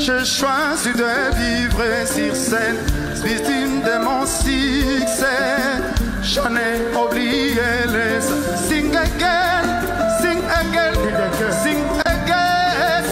J'ai choisi de vivre sur scène, victime de mon succès. J'en ai oublié les sing again, sing again, sing again.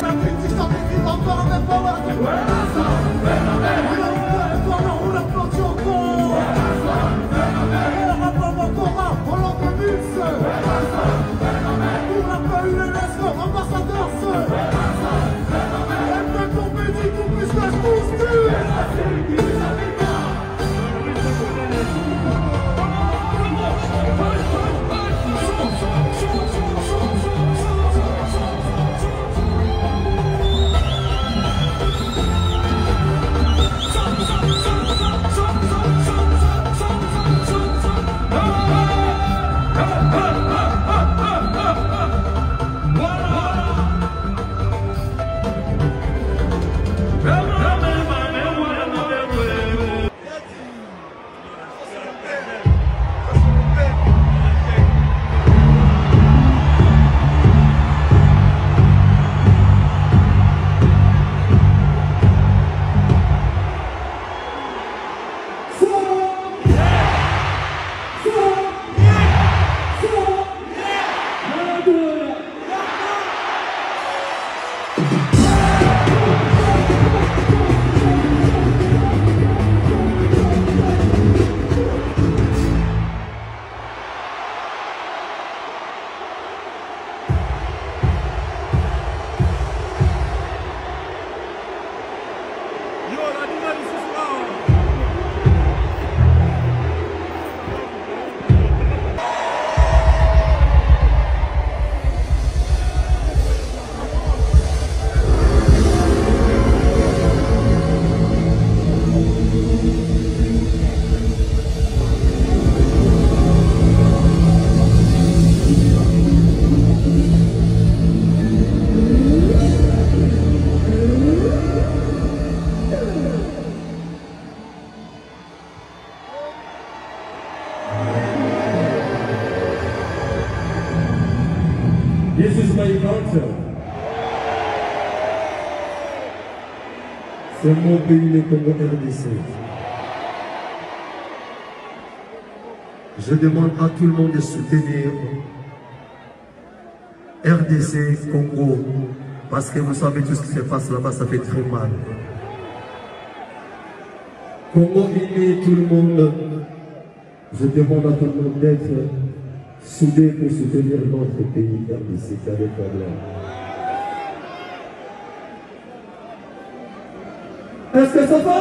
This is my culture. C'est mon pays, le Congo RDC. Je demande à tout le monde de soutenir RDC Congo, parce que vous savez tout ce qui se passe là-bas, ça fait très mal. Congo unis, tout le monde, je demande à tout le monde d'être soudé pour soutenir notre pays RDC qui a des problèmes. Est-ce que ça va?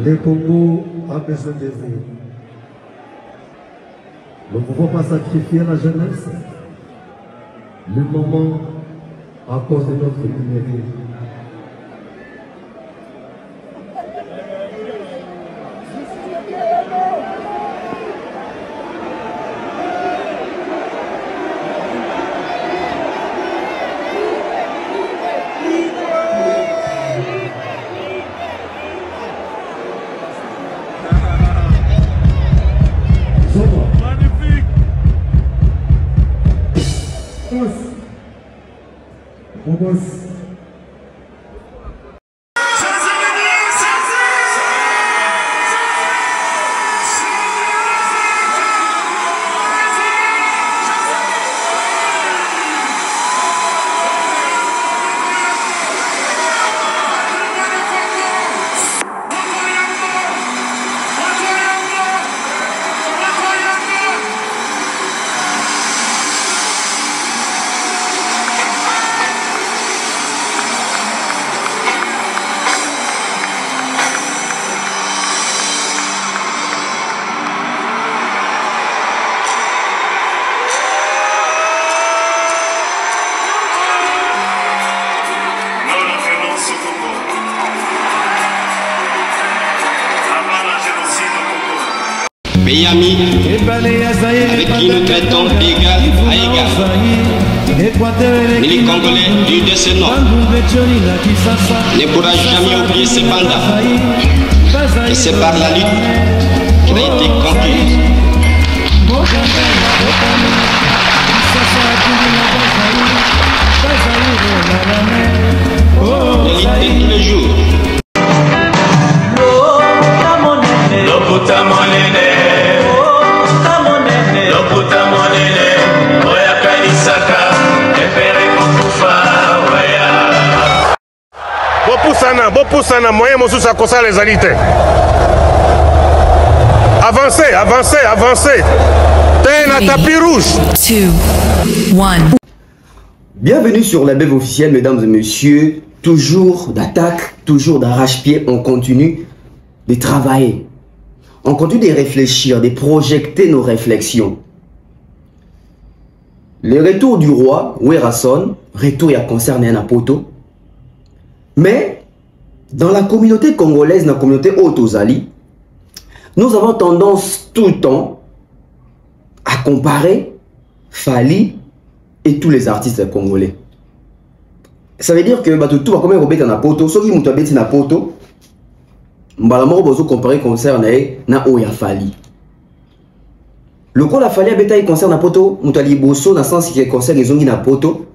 Le Congo a besoin de vous. Nous ne pouvons pas sacrifier la jeunesse. Le moment, à cause de notre numérique. Pays amis avec qui nous traitons d'égal à égal. Mais les Congolais du décenniement ne pourra jamais oublier ce mandat. Et c'est par la lutte qu'il a été conquis. poussa na moyen mosusu akosa les alités. Avancez, avancez, avancez. T'es un tapis rouge. 2, 1. Bienvenue sur la Bève officielle, mesdames et messieurs. Toujours d'attaque, toujours d'arrache-pied. On continue de travailler. On continue de réfléchir, de projeter nos réflexions. Le retour du roi, Werason, retour à concerné un poto. Mais, dans la communauté congolaise, dans la communauté Otozali, nous avons tendance tout le temps à comparer Fally et tous les artistes congolais. Ça veut dire que tout va comme un na poto, ceux qui m'ont na poto, mbalamoro bozo comparer concert na oya Fally. Le coup la Fally a bétail concert na poto, mutali bosso na sens que concert ils ont na poto.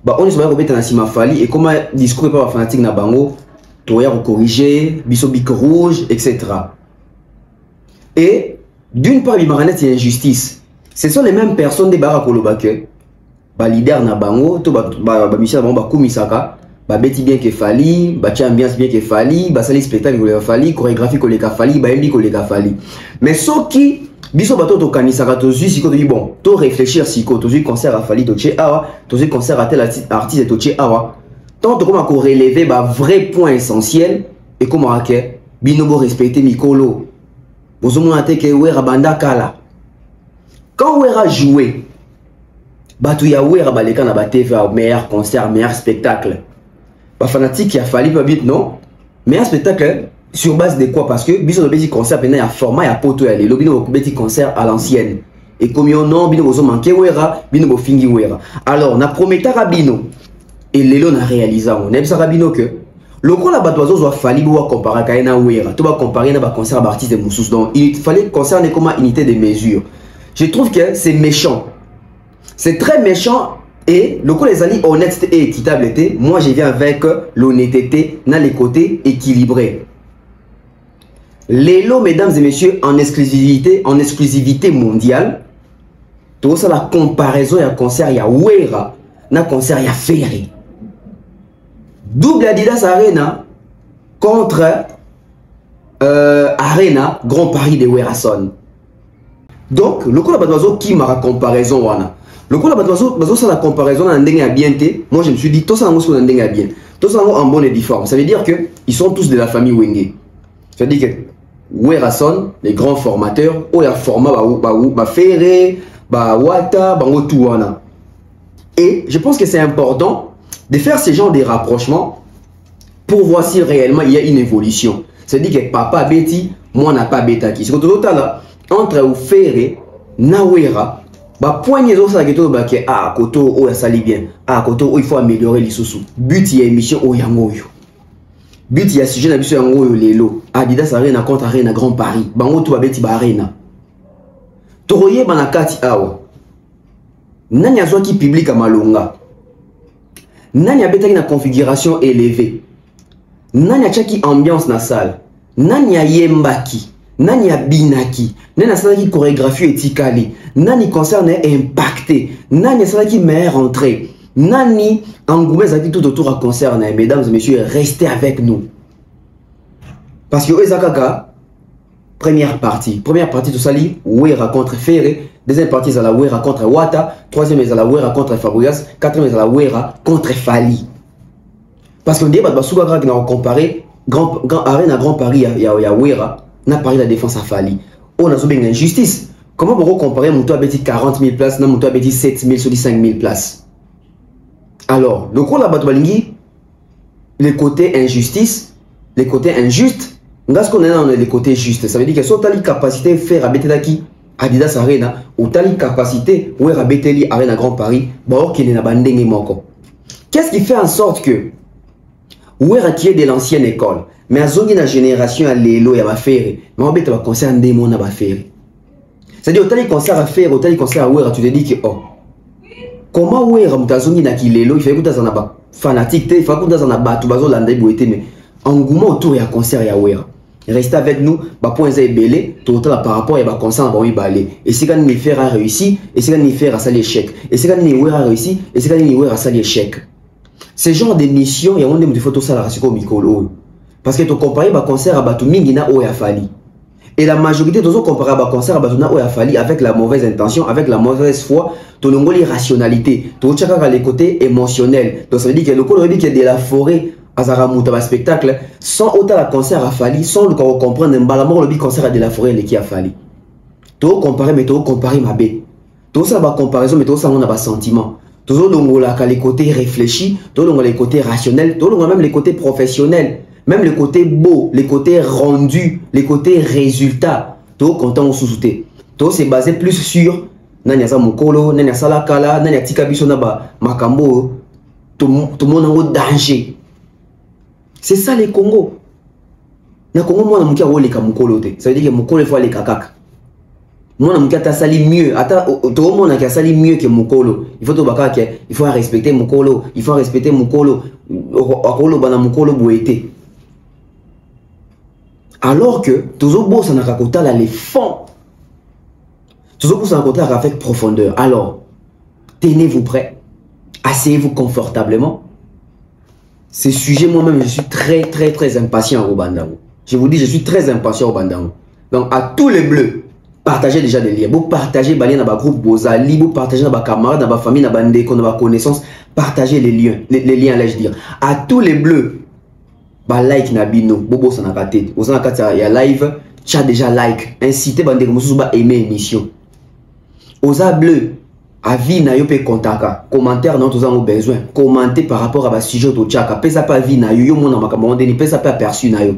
Bah on est sur la na sima Fally et comme discours pas fanatique na bango, toya corriger, biso bic rouge, etc. Et d'une part, il y a une injustice. Ce sont les mêmes personnes des Barakolobake. Bah leader na bango, to ba Michel Bango ba kumisaka, ba beti bien que Fally, ba ambiance bien que Fally, ba sali spectacle que Fally, chorégraphie que Fally, ba elbi que Fally. Mais ceux qui biso bato to kanisaka to zi siko to bon, to réfléchir siko to zi concert à Fally to che awa, to zi concert à tel artiste to che awa. Tant que comment relever ba vrai point essentiel et comment raquer binobo respecter Mikolo. Quand Wera joué, Batouya Wera baleka na TV meilleur concert, meilleur spectacle. Pas fanatique qui a fallu pas vite non. Meilleur spectacle sur base de quoi? Parce que biso de petit concert il y a format ya poto ya lelo bino petit concert à l'ancienne. Et comme yon non bino bozo manqué Wera, bino bo fingi Wera. Alors na promettra bino et lelo na réalisé on aime ça rabino que le coup là-bas doit fallu comparer Kaina Wera, tu vas comparer na concert d'artistes de Moussous. Donc il fallait concerner comme unité de mesure. Je trouve que c'est méchant. C'est très méchant et le coup les alliés honnête et équitable était. Moi je viens avec l'honnêteté dans les côtés équilibrés. Lélo, mesdames et messieurs, en exclusivité mondiale, tout ça la comparaison à concert ya Wera, na concert ya Ferry. Double Adidas Arena contre Arena Grand Paris de Werason. Donc, le coup la badoiseau qui m'a comparaison wana. Le coup la badoiseau ça la comparaison en dengue à bien té. Moi je me suis dit tout ça en en dengue à bien. Tout ça en bonne et difforme. Ça veut dire que ils sont tous de la famille Wenge. Ça veut dire que Werason, les grands formateurs, ou ya format ba Ferré, ba Wata, bango tout wana. Et je pense que c'est important de faire ce genre de rapprochements pour voir si réellement il y a une évolution. C'est-à-dire que papa Betty, moi n'a pas bêta qui. C'est que tout là entre Ferré, Nawera, bah poignée de ça que ah koto oh ça lit bien, ah koto il faut améliorer les sous. But il y a émission oh yangoyo. But il y a sujet na biso yangoyo lelo. Adidas Arena contre Arena Grand Paris. Bango tout Betty ba Arena. Toroye banakati awa. Nani azwa qui public à Malonga. Nani a betaki na configuration élevée. Nani a chaki ambiance na salle. Nani a yembaki. Nani a binaki. Nani a salaki chorégraphie etikali. Nani concert n'est impacté. Nani a salaki meilleure entrée. Nani engouement zaki tout autour à concert. Mesdames et messieurs, restez avec nous. Parce que Ezakaka, première partie tout ça li Wera contre Ferré. Deuxième partie, c'est la Wera contre Wata. Troisième, c'est la Wera contre Fabregas. Quatrième, c'est la Wera contre Fally. Parce qu'on dit que si on compare Arena Grand Paris il y a Wera, n'a Paris la défense à Fally. On a une injustice. Comment on peut comparer Moutou Abeti 40 000 places, Moutou Abeti 7 000 sur les 5 000 places? Alors, le coup là-bas, les côtés injustice, les côtés injustes, on a les côtés justes. Ça veut dire que si on a la capacité de faire Abeti Daki, Adidas Arena, ou tali capacité, ou Beteli Arena Grand Paris, qu'est-ce qui fait en sorte que Wera qui est de l'ancienne école, mais à zone la génération à l'élo et à faire, mais on va faire un concert de mon à faire. C'est-à-dire, au concert à faire, au concert à Wera, tu te dis que oh, comment Wera mutazongi na ki l'élo, il faut que tu aies un fanatique, il faut que tu aies un bateau, mais engouement autour d'un concert à Wera. Restez avec nous, point belé, total par rapport à concert à balé. Et c'est quand il fait a réussi, et c'est quand il fait à ça l'échec. Et c'est quand il a réussi, et c'est quand il a ça l'échec. Ce genre d'émission, il y a des photos ça la comme Mikolo. Parce que tu compares un concert à Batu Mingina ou à Fali. Et la majorité de nos comparer un concert à Batu ou à Fali avec la mauvaise intention, avec la mauvaise foi, tu as l'irrationalité, tu as les côtés émotionnels. Donc ça veut dire que le coup dit qu'il y a de la forêt à Zaramuta, spectacle, sans autant le concert à Fali, sans le comprendre, le concert à de la forêt qui a Fali. Tu as comparé, mais tu as comparé ma bête. Tu as la comparaison, mais tu as un sentiment. Tu as les côtés réfléchis, tu as les côtés rationnels, tu as même les côtés professionnels, même les côtés beaux, les côtés rendus, les côtés résultats. Tu es content ou sous-souté. Tu es basé plus sur Nanya Mukolo, Nanya Salakala, Nanya Tikabisonaba, Makambo, tout le monde en danger. C'est ça les Congo. Na Congo, moi, je suis un Mukolo. Ça veut dire que Mukolo, il faut aller kakak. Moi, je suis sali mieux. Tout le monde a sali mieux que Mukolo. Il faut respecter Mukolo. Il faut respecter Mukolo. Alors que, toujours beau, ça n'a qu'à les fonds. Toujours beau, ça n'a qu'à avec profondeur. Alors, tenez-vous prêts. Asseyez-vous confortablement. Ce sujet, moi-même, je suis très impatient au Bandango. Je vous dis, je suis très impatient au Bandango. Donc, à tous les bleus, partagez déjà des liens. Vous partagez dans le groupe Bozali, vous partagez dans vos camarades, dans votre famille, dans vos ndeko, dans vos connaissances. Partagez les liens, allez-je dire. À tous les bleus, like Nabino, Bobo Sanakate. Vous avez il y a live, tu as déjà like. Incitez Bandeko Moussou à aimer l'émission. Aux bleus, avis na yo pe kontaka, commentaire non tous en besoin, commenter par rapport à sujet au tchaka, pesa pas vie na yo mon amakamon deni pesa pas aperçu na yo.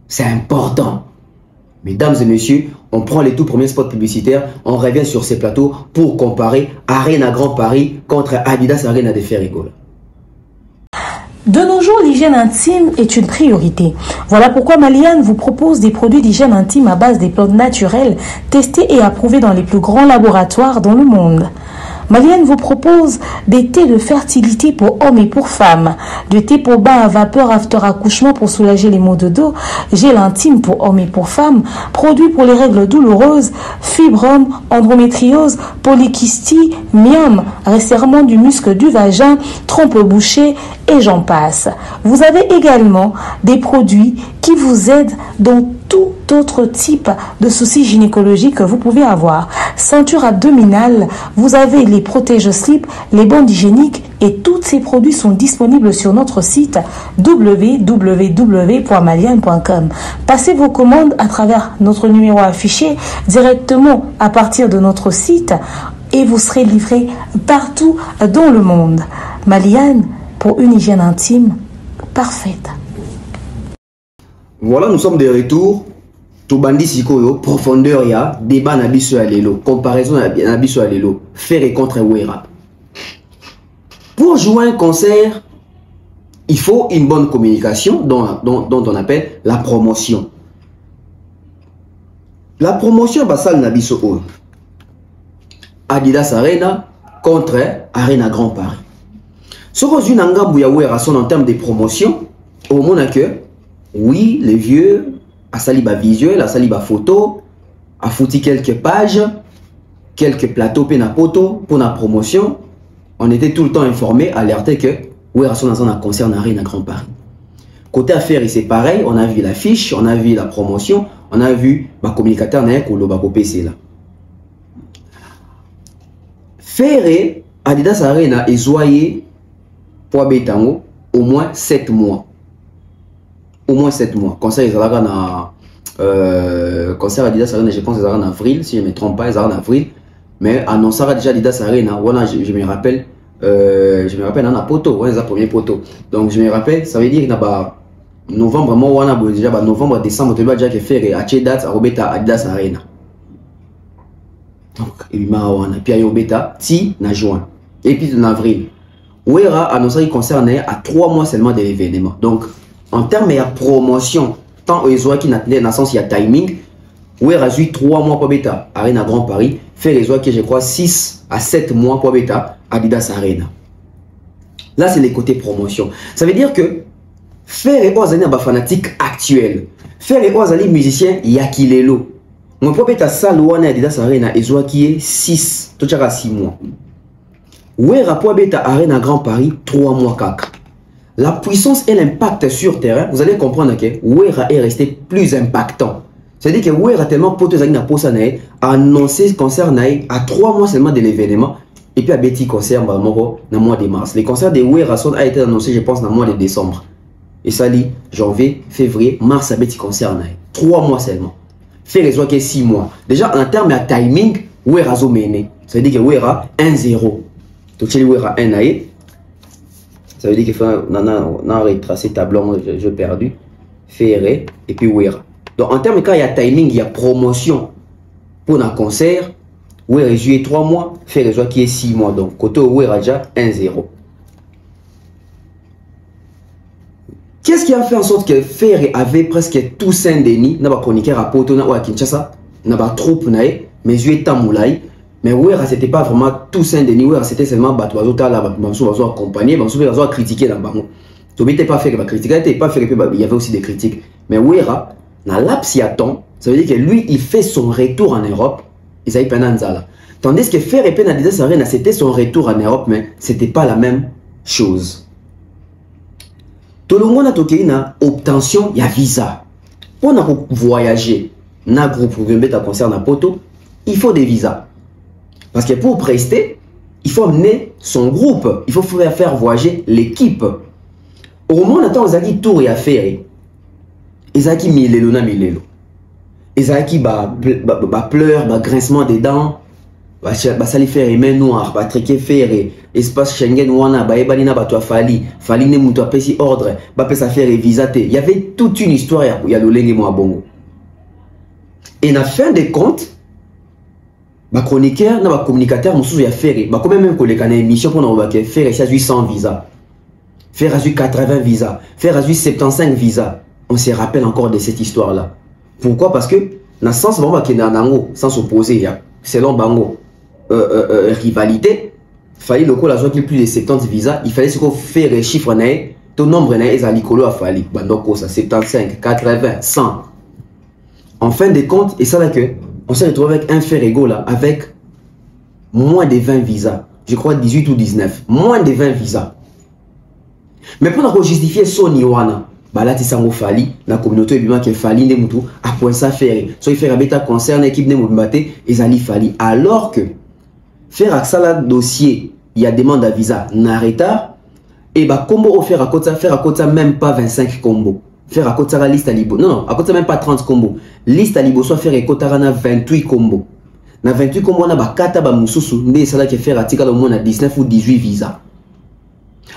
C'est important. Mesdames et messieurs, on prend les tout premiers spots publicitaires, on revient sur ces plateaux pour comparer Arena Grand Paris contre Adidas Arena de Ferrigola. De nos jours, l'hygiène intime est une priorité. Voilà pourquoi Maliane vous propose des produits d'hygiène intime à base des plantes naturelles, testés et approuvés dans les plus grands laboratoires dans le monde. Maliane vous propose des thés de fertilité pour hommes et pour femmes, des thés pour bain à vapeur after accouchement pour soulager les maux de dos, gel intime pour hommes et pour femmes, produits pour les règles douloureuses, fibrome, endométriose, polykystie, myome, resserrement du muscle du vagin, trompe bouchée et j'en passe. Vous avez également des produits qui vous aident dans tout autre type de soucis gynécologiques que vous pouvez avoir. Ceinture abdominale, vous avez les protège-slip, les bandes hygiéniques et tous ces produits sont disponibles sur notre site www.maliane.com. Passez vos commandes à travers notre numéro affiché directement à partir de notre site et vous serez livré partout dans le monde. Maliane, pour une hygiène intime parfaite. Voilà, nous sommes de retour. Tout bandit sikoyo, profondeur ya, débat na biso ya lelo, comparaison na biso ya lelo, faire et contre Wera. Pour jouer un concert, il faut une bonne communication dont on appelle la promotion. La promotion basale na biso o. Adidas Arena contre Arena Grand Paris. Ce que je n'ai Wera son en termes de promotion, au monde que oui, les vieux, à saliba visuel, à saliba photo, à fouti quelques pages, quelques plateaux penapoto pour la promotion. On était tout le temps informé, alerté que Wera son dans un concert à Arena Grand Paris. Côté affaires, c'est pareil, on a vu l'affiche, on a vu la promotion, on a vu ma communicateur n'a qu'au loba PC là. Ferré, Adidas Arena et Zoyer pour Betango au moins 7 mois. Au moins 7 mois. Concert concert Adidas Arena, je pense qu'ils en avril, si je ne me trompe pas, ils en avril. Mais annoncé déjà Adidas Arena, voilà, je me rappelle dans la poteau, ouais, c'est le premier poteau. Donc je me rappelle, ça veut dire qu'il y a novembre, moi, on a déjà novembre, décembre, tu vas déjà faire à quelle date à Robeta Adidas Arena. Donc, il m'a dit, puis il y a ti na juin, et puis en avril. Wera a annoncé qu'il concernait à 3 mois seulement de l'événement. Donc, en termes de promotion, tant aux oies qui n'a sens, il y a timing. Wera a eu 3 mois pour Beta, Arena Grand Paris, fait les oies qui, je crois, 6 à 7 mois pour Beta, Adidas Arena. Là, c'est les côtés promotion. Ça veut dire que faire les oies à fanatique actuel, faire les oies musiciens, il y a qui les lots. Mon propre Beta salle ou Adidas Arena, et oies qui est 6, tout à 6 mois. Wera pour Beta Arena Grand Paris, 3 mois 4. la puissance et l'impact sur terrain, vous allez comprendre que Wera est resté plus impactant. C'est-à-dire que Wera tellement a annoncé ce concert à 3 mois seulement de l'événement. Et puis à Betty concert dans le mois de mars. Les concerts de Wera a été annoncé, je pense, dans le mois de décembre. Et ça dit janvier, février, mars à Betty concert 3 mois seulement. Fait raison que 6 mois. Déjà en termes de timing, Wera a mené. Ça veut dire que Wera 1-0. Donc chez Wera 1 naïe. Ça veut dire qu'il faut retracer tableau, j'ai perdu. Ferré et puis Wera. Donc en termes de quand il y a timing, il y a promotion pour un concert. Wera juillet 3 mois, fait raison qui est 6 mois. Donc côté Wera déjà 1-0. Qu'est-ce qui a fait en sorte que Ferré avait presque tout Saint-Denis, n'a pas chroniqueur à Poto, n'a pas Kinshasa, n'a pas troupe, mais juillet Tamoulaï. Mais Wera c'était pas vraiment tout Saint-Denis, Wera c'était seulement Batoazo Tala, Bamsou accompagné, Bamsou a critiqué dans le banc. Tu n'étais pas fait que critiquer, il y avait aussi des critiques. Mais Wera, dans l'absiaton, ça veut dire que lui, il fait son retour en Europe, il s'agit pendant Nzala. Tandis que Ferré Penadisa Sarena, c'était son retour en Europe, mais c'était pas la même chose. Tout le monde a une obtention, il y a visa. Pour voyager, dans un groupe pour venir à concert à Poto, il faut des visas. Parce que pour prester, il faut amener son groupe. Il faut faire voyager l'équipe. Au moment où on a dit tour et affaire, ils ont dit milelo. Ils ont dit pleurs, grincement des dents, ça les fait main noire, triquer faire espace Schengen wana, ebalina bato fali ne muto apesi ordre, ça faire visater. Il y avait toute une histoire il y a l'olenge mo bongo. Et à la fin des comptes, les chroniqueurs, les communicateurs, ils ont fait quand même une émission pour faire 800 visas, faire 80 visas, faire 75 visas. On se rappelle encore de cette histoire-là. Pourquoi? Parce que dans le sens sans s'opposer, selon Bango, rivalité, il fallait qu'il y ait plus de 70 visas, il fallait faire les chiffres, ton nombre est à l'icolo, il fallait 75, 80, 100. En fin de compte, et ça là que on s'est retrouvé avec un Ferrego là, avec moins de 20 visas. Je crois 18 ou 19. Moins de 20 visas. Mais pour justifier son Iwana, là, tu sais, fali, la communauté bima qui fali ne mutu, à point ça faire. Soit il fait un bêta concerne l'équipe de Moubate, et ali fali. Alors que faire un salade dossier, il y a demande à visa, n'arrêta, et bah, combo offert à côté, même pas 25 combos. Faire à côté la liste à libo. Non, à côté même pas 30 combos. Liste à libo, soit faire à côté 28 combos. Dans 28 combos, on a 4 mususu, mais ça là qui fait à tika au moins 19 ou 18 visas.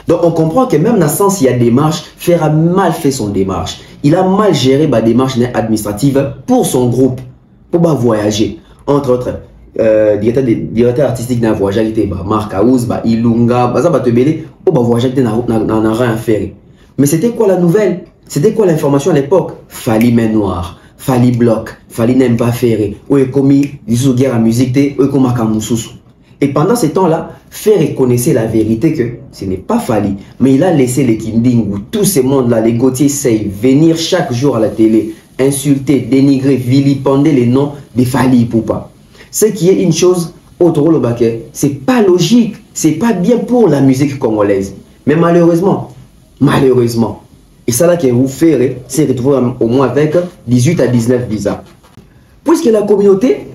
Donc on comprend que même dans le sens il y a démarche, Fer a mal fait son démarche. Il a mal géré la démarche administrative pour son groupe, pour voyager. Entre autres, directeur artistique d'un voyage, Marc Aouz, Ilunga, pour voyager dans un rien ferré. Mais c'était quoi la nouvelle? C'était quoi l'information à l'époque? Fali main noire, fali bloc, fali n'aime pas ferré, ou est commis, disons guerre à musique, ou est comme et pendant ce temps-là, Fer connaissait la vérité que ce n'est pas Fali, mais il a laissé les Kinding où tout ce monde-là, les Gauthier Sey, venir chaque jour à la télé, insulter, dénigrer, vilipender les noms de Fali Poupa. Ce qui est une chose, autre le baquet, c'est pas logique, c'est pas bien pour la musique congolaise. Mais malheureusement, et ça là que vous Fer s'est retrouvé au moins avec 18 à 19 visas. Puisque la communauté,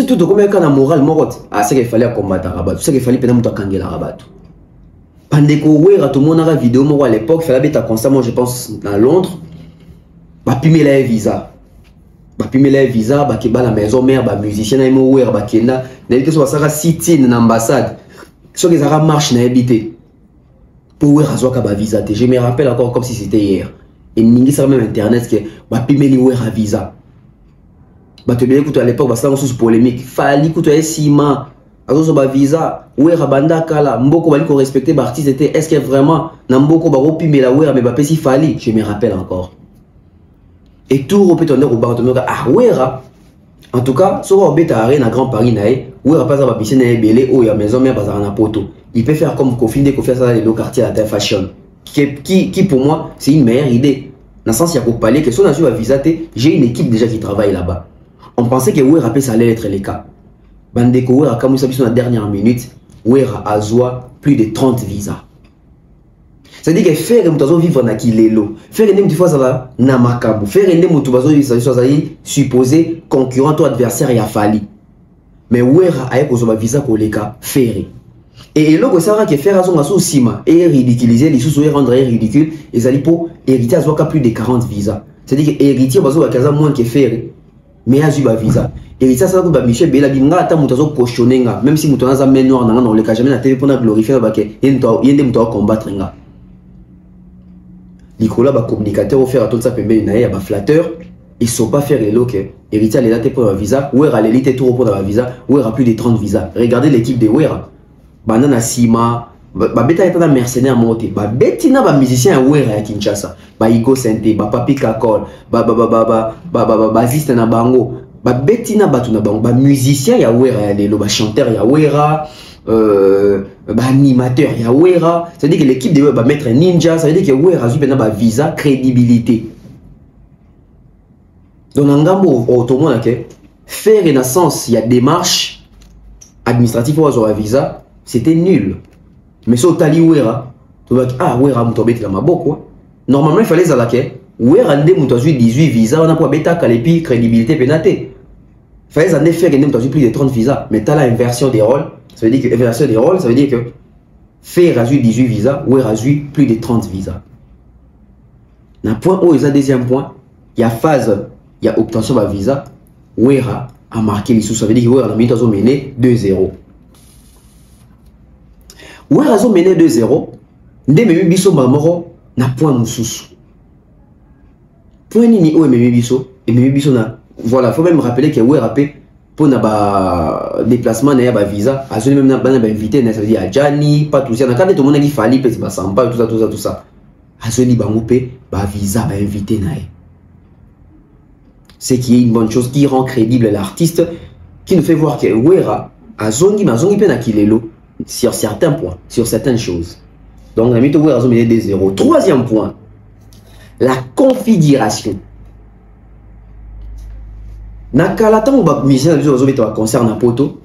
tout comme quand la morale morte, c'est qu'il fallait combattre Rabat, c'est qu'il fallait pénal mutakangé la Rabat. Pendant que Wera tout le monde a vidéo à l'époque, il fallait être constamment, je pense, dans Londres, pimer la visa, la maison mère, musicien, Wera, Kenda, n'avait soit ça sit-in dans l'ambassade, soit qu'ils ont marché dans l'habité pour Wera soit ka visa. Je me rappelle encore comme si c'était hier. Et n'ingi ça même internet que pimer les Wera visa. À l'époque, ça a polémique. Fali kuto sima, azo ba visa, Wera banda kala, mboko bali ko respecter l'artiste était est-ce que vraiment na mboko ba opime la Wera mais ba pesi Fali, je me rappelle encore. Et tout repétonner au bar Wera. En tout cas, sur au beta arena Grand Paris nae, Wera pas ba piscine na belé o ya maison mère bazar na poto. Il peut faire comme Kofinde ko faire ça dans les quartiers à la fashion. Qui pour moi, c'est une meilleure idée. Dans le sens il y a pour parler que si on a su à visater, j'ai une équipe déjà qui travaille là-bas. On pensait que Wera ça allait être le cas. Bandeko Wera, comme vous savez, sur la dernière minute, Wera a joué plus de 30 visas. C'est-à-dire que faire que vivre na kilelo, faire que tu fasses na makabu, faire que supposé concurrent ou adversaire ya fali. Mais wera aye ko visa ko leka faire. Et là que ça que faire son aso sima et ridiculiser les sous rendre ridicule et ça dit pour hériter à plus de 40 visas. C'est-à-dire que héritier bazo ba kaza moins que faire mais a ba visa. Héritier ça ko ba Michel Bela binga ata mutazo cautionner nga même si mutana za menor na le cas jamais na télé pour na glorifier ba ke yende muto combattre nga. Nicolas ba communicateur au faire à tout ça pembe na ya ba flatteur. Ils ne sont pas faire les lots que héritier les dates pour un visa, ou à l'élite tour pour un visa, ou à plus de 30 visas. Regardez l'équipe de Wera. Banana Sima, Beta est un mercenaire monté. Betina ba musicien à Wera à Kinshasa. Igo Sente, Papi Kakol, Baziste na Bango. Betina Batuna Bango, musicien ya Wera à l'élo, chanteur ya Wera. Animateur ya Wera. Ça veut dire que l'équipe de Wera va mettre un ninja. Ça veut dire que Wera a eu un visa crédibilité. Donc, on a faire renaissance, il y a démarche administrative pour avoir un visa, c'était nul. Mais si on t'a dit Wera, tu vas dire, ah, Wera, tu vas ma quoi. Normalement, il fallait que Wera, tu as 18 visas, on a pas bêta, puis crédibilité pénatée. Il fallait faire que tu as plus de 30 visas. Mais tu as l'inversion des rôles. Ça veut dire que l'inversion des rôles, ça veut dire que faire 18 visas, Wera a plus de 30 visas. Dans le point où il y a deuxième point, il y a phase. Il y a obtention de visa, Wera a marqué les sous. Ça veut dire que Wera a mené 2-0. Wera a mené 2-0. Ndé biso mamoro na point moussous. Point ni o meme biso et meme biso na. Voilà, faut même rappeler que Wera pe pour na ba déplacement na ya ba visa, a même na ba invité na ça veut dire à Gianni, pas tout ça. Na quand tout le monde qui fallait pe ba samba tout ça. A ce li ba ngopé ba visa ba invité na. C'est qui est une bonne chose qui rend crédible l'artiste, qui nous fait voir que Wera a zongi pena kilelo sur certains points, sur certaines choses. Donc la mytho Wera a zongi des 0. Troisième point, la configuration. Nakalata ou ba musicien na concerne un poto.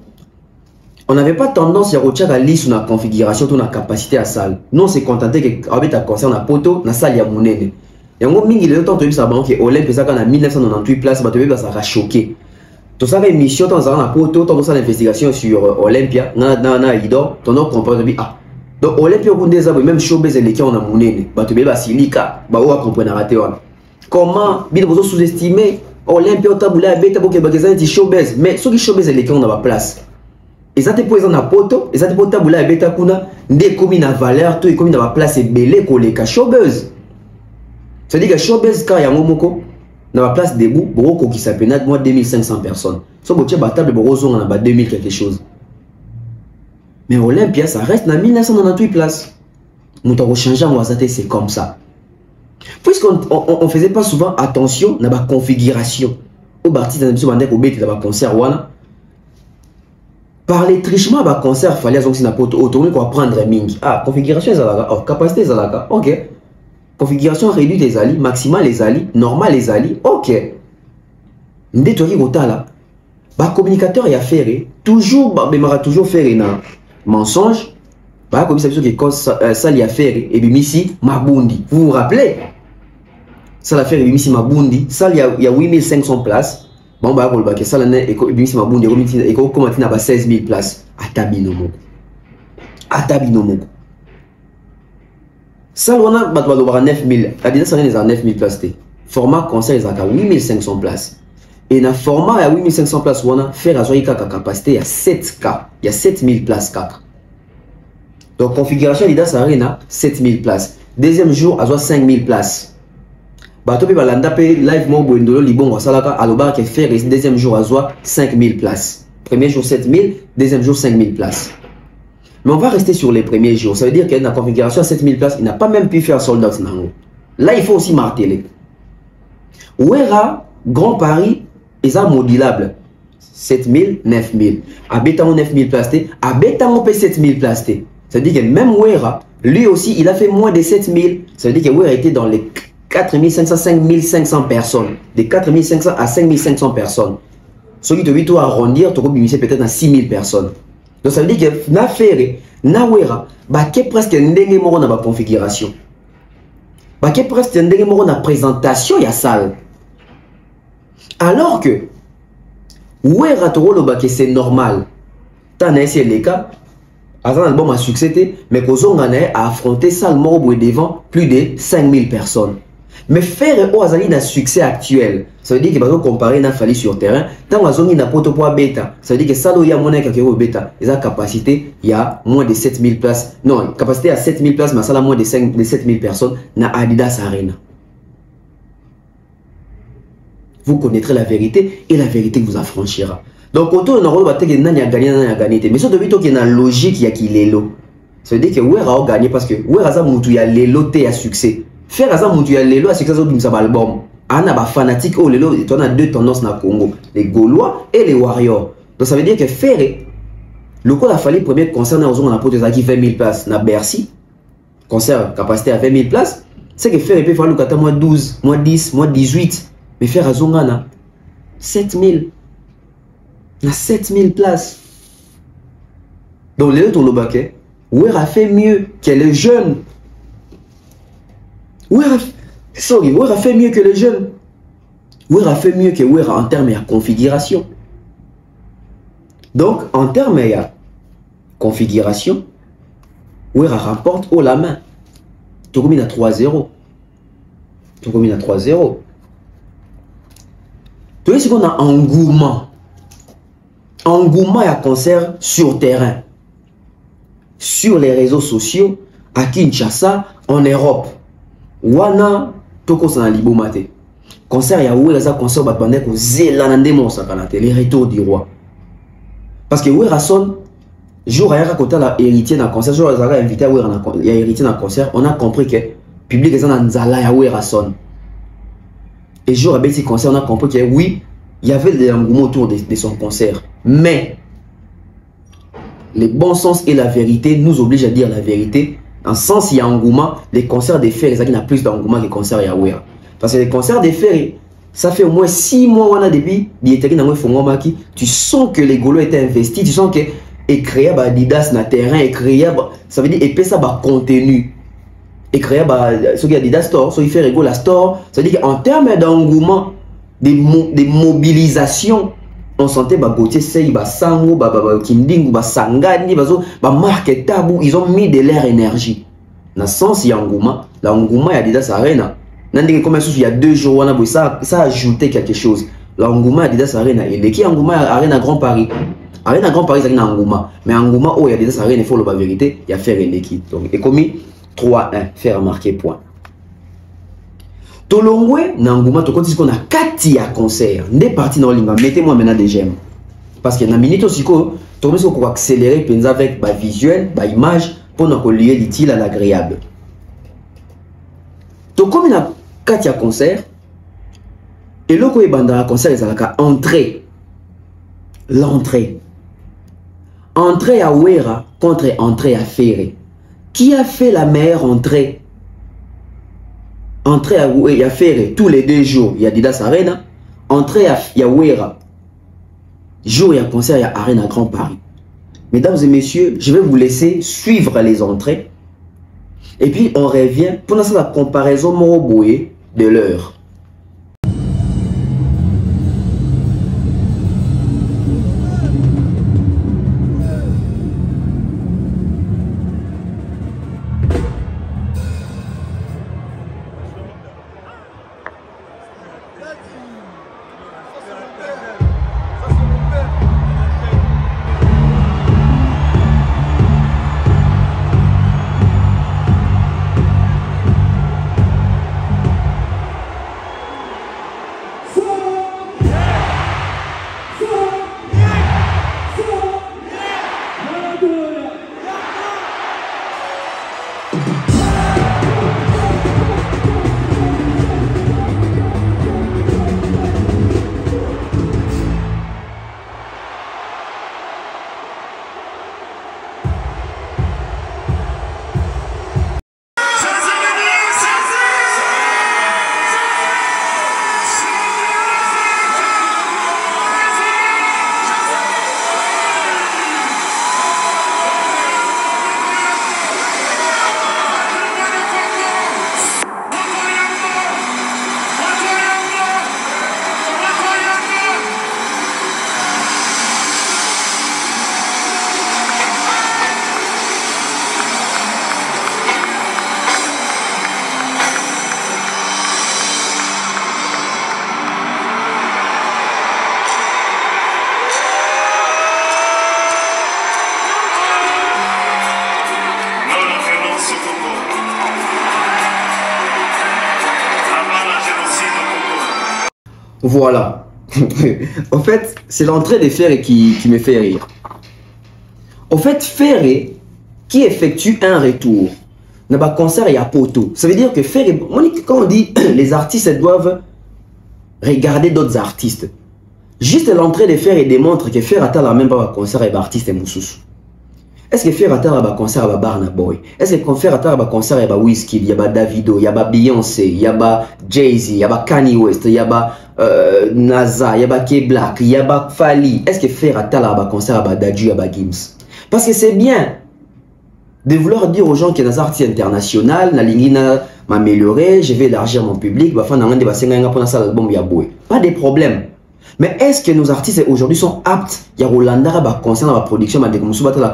On n'avait pas tendance à rechercher la liste sur la configuration de la capacité à salle. Non, c'est contenté que avec ta concerne un poto, na salle ya monene. Et on mingi le temps de vivre ça banque Olympe ça quand a 1998 places bah tu veux ça a choqué. Tout ça une mission dans un poto dans ça l'investigation sur Olympia na ido ton nom comprend ah donc Olympia on des même showbiz les qui on a monene bah tu veux bah silika bah on comprendre raté comment bien vous sous-estimer Olympia tabula beta pour que bagazan ti showbiz mais ceux qui showbiz les qui on a pas place. Et ça te pose na poto et ça te pose tabula beta kuna ndé comme na valeur tout et comme na place belé koleka showbiz. C'est-à-dire que showbiz car yango moko na la place debout boko qui s'appelle moi 2500 personnes. So botie ba table borozo on a ba 2000 quelque chose. Mais Olympia ça reste na 1998 places. Nous t'avons changé en wasate c'est comme ça. Puisqu'on faisait pas souvent attention à la configuration. Au artiste na biso bande ko beti ba concert wana. Par les trichements à concert fallait donc si na poto autour ko prendre mingi. Ah configuration ezalaka, oh capacité ezalaka. OK. Configuration réduite les alliés, maximale les alliés, normal les alliés, ok. Ndetoki kotala, ba communicateur y a fait toujours, bah toujours faire un mensonge. Bah comme ça ça y a fait et bimisi mabundi. Vous vous rappelez? Ça l'a fait et bimisi mabundi. Ça y a 8500 places. Bon bah on va que ça l'année et bimisi mabundi et comment tu n'as 16 000 places. Atabinomo. Ça, on a 9000. Adidas, ça a 9000 places. Format concert, ils ont 8500 places. Et dans le format, il y a 8500 places. On a fait la capacité, il y a 7K. Il y a 7000 places 4. Donc, configuration Adidas Arena, 7000 places. Deuxième jour, il y a 5000 places. Bato pe balanda pe live mo boindolo libongo salaka aloba ke faire deuxième jour il y a 5000 places. Premier jour 7000, deuxième jour 5000 places. Mais on va rester sur les premiers jours. Ça veut dire qu'il y a une configuration à 7000 places. Il n'a pas même pu faire sold out. Là, il faut aussi marteler. Wera, Grand Paris, ils sont modulables. 7000, 9000. À Bétamo 9000 places. À Bétamo 7000 places. Ça veut dire que même Wera, lui aussi, il a fait moins de 7000. Ça veut dire que Wera était dans les 4500, 5500 personnes. De 4500 à 5500 personnes. Ce qui te dit, toi, arrondir, tu peux peut-être à 6000 personnes. Donc ça veut dire que na faire na wera ba ke presque ndenge moko na ba configuration Baké presque ndenge moko na présentation ya salle. Alors que Wera Toro Baké c'est normal. T'as essayé les cas. Avant l'album a succédé, mais Kozonga a affronté salle moko devant plus de 5000 personnes. Mais faire au Azali n'a succès actuel. Ça veut dire que va comparer n'a fallu sur terrain. Tant Azongi n'a pas de bêta. Ça veut dire que ça il y a moins de bêta. Et sa capacité, il y a moins de 7000 places. Non, capacité à 7000 places, mais ça a moins de 7000 personnes dans Adidas Arena. Vous connaîtrez la vérité et la vérité vous affranchira. Donc, quand on a rôle battre que n'a gagné, mais ça devient qu'il y a une logique il y a qui l'élo. Ça veut dire que Wera a gagné parce que Wera a moutou ya l'élo té à succès. Faire ça moutou ya l'élo à succès ça d'un album. Ana ba fanatique oh l'élo, tu as deux tendances na Congo, les Gaulois et les Warriors. Donc ça veut dire que faire le coup a fallu premier concert na ozonga na poto za qui 20 000 places na Bercy. Concert capacité à 20 000 places, c'est que faire peut fallu kata moins 12, moins 10, moins 18, mais faire azonga na 7000. Il y a 7000 places. Donc, les autres, Wera a fait mieux que les jeunes. Wera a fait mieux que les jeunes. Wera a fait mieux que Wera en termes de configuration. Donc, en termes de configuration, Wera remporte haut la main. Tokomi a 3-0. Tokomi a 3-0. Tu vois ce qu'on a engouement. Engouement à concert sur terrain, sur les réseaux sociaux, à Kinshasa, en Europe. Wana, toko sana libo mate. Concert ya Wera concert batbande ko zelanande mon sakanate, les retours du roi. Parce que Wera son jour à côté la héritier dans concert, jour à invité à Wera na héritier dans concert, on a compris que public est en nzala ya Wera son. Et jour à petit concert, on a compris que oui, il y avait de l'engouement autour de son concert. Mais le bon sens et la vérité nous obligent à dire la vérité. En sens, il y a engouement. Les concerts des fers, il y a plus d'engouement que les concerts à Wera. Parce que les concerts des fers, ça fait au moins 6 mois on a depuis. Tu sens que les Gaulois étaient investis. Tu sens que et créer Adidas na terrain et créer ça veut dire et ça va contenu. Et créer ce qui Adidas store, ce qui fait la store. Ça veut dire qu'en termes d'engouement, des mobilisations, on sentait Gauthier Sey, Sango, Kinding, Sangani, marque tabou, ils ont mis de leur énergie. Dans le sens, il y a engouement. L'engouement, il y a Adidas Arena. Il y a 2 jours, ça a ajouté quelque chose. L'engouement, Adidas Arena. Et qui engouement Arena Grand Paris? Arena Grand Paris, c'est un engouement. Mais engouement, il y a Adidas Arena, il faut la vérité, il y a faire une équipe. Donc, et commis 3-1, faire remarquer point. Tolongwe, Nanguma, to continue qu'on a 4 à concert. Des parties dans l'imam. Mettez-moi maintenant des j'aime. Parce que dans la minute aussi, on va accélérer avec le visuel, l'image, pour nous lier l'utile à l'agréable. Donc, comme il y a 4 à concert, et là, quand il y a un concert, il y a entrée. L'entrée. Entrée à Wera contre entrée à Ferré. Qui a fait la meilleure entrée? Entrée à Ferré tous les 2 jours, il y a Adidas Arena. Entrée à Wera, jour il y a concert, il y a Arena Grand Paris. Mesdames et messieurs, je vais vous laisser suivre les entrées. Et puis on revient pour la comparaison Moroboé de l'heure. Voilà. En fait, c'est l'entrée de Ferré qui me fait rire. En fait, Ferré qui effectue un retour. Dans le concert, il y a poteau. Ça veut dire que Ferré, quand on dit les artistes doivent regarder d'autres artistes, juste l'entrée de Ferré démontre que Ferré attend la même pas un concert avec artiste et Moussous. Est-ce que Ferré attend un concert avec Barna Boy? Est-ce que Ferré attend un concert avec Wizkid, il y a Davido, il y a Beyoncé, il y a Jay-Z, il y a Kanye West, il y a NASA, il y a K-Black, il y a Fali? Est-ce que Ferré attend un concert avec Dadju, il y a Gims? Parce que c'est bien de vouloir dire aux gens que les artistes internationaux, la ligne m'améliorer, je vais élargir mon public, pas de problème. Mais est-ce que nos artistes aujourd'hui sont aptes? Il y a Rolanda, concert dans la production,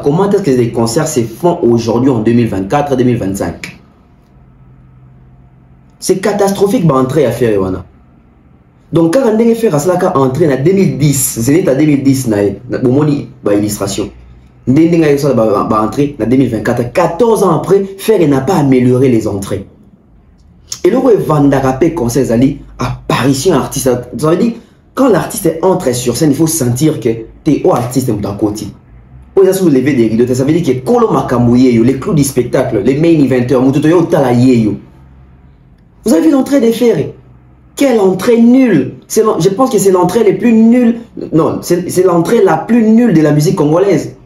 comment est-ce que les concerts se font aujourd'hui en 2024-2025? C'est catastrophique d'entrer à faire. Donc quand on a fait entrer en 2010, c'est en 2010, pour illustration. On a entré en 2024, 14 ans après, Ferré n'a pas amélioré les entrées. Et le Vandarapé concert apparition artiste. Ça veut dire quand l'artiste entre sur scène, il faut sentir que tu es artiste de côté. Vous avez soulevé des rideaux, ça veut dire que Kolo Makamouye, les clous du spectacle, les main eventers, vous avez vu l'entrée des Ferré? Quelle entrée nulle! Je pense que c'est l'entrée les plus nulles. Non, c'est l'entrée la plus nulle de la musique congolaise.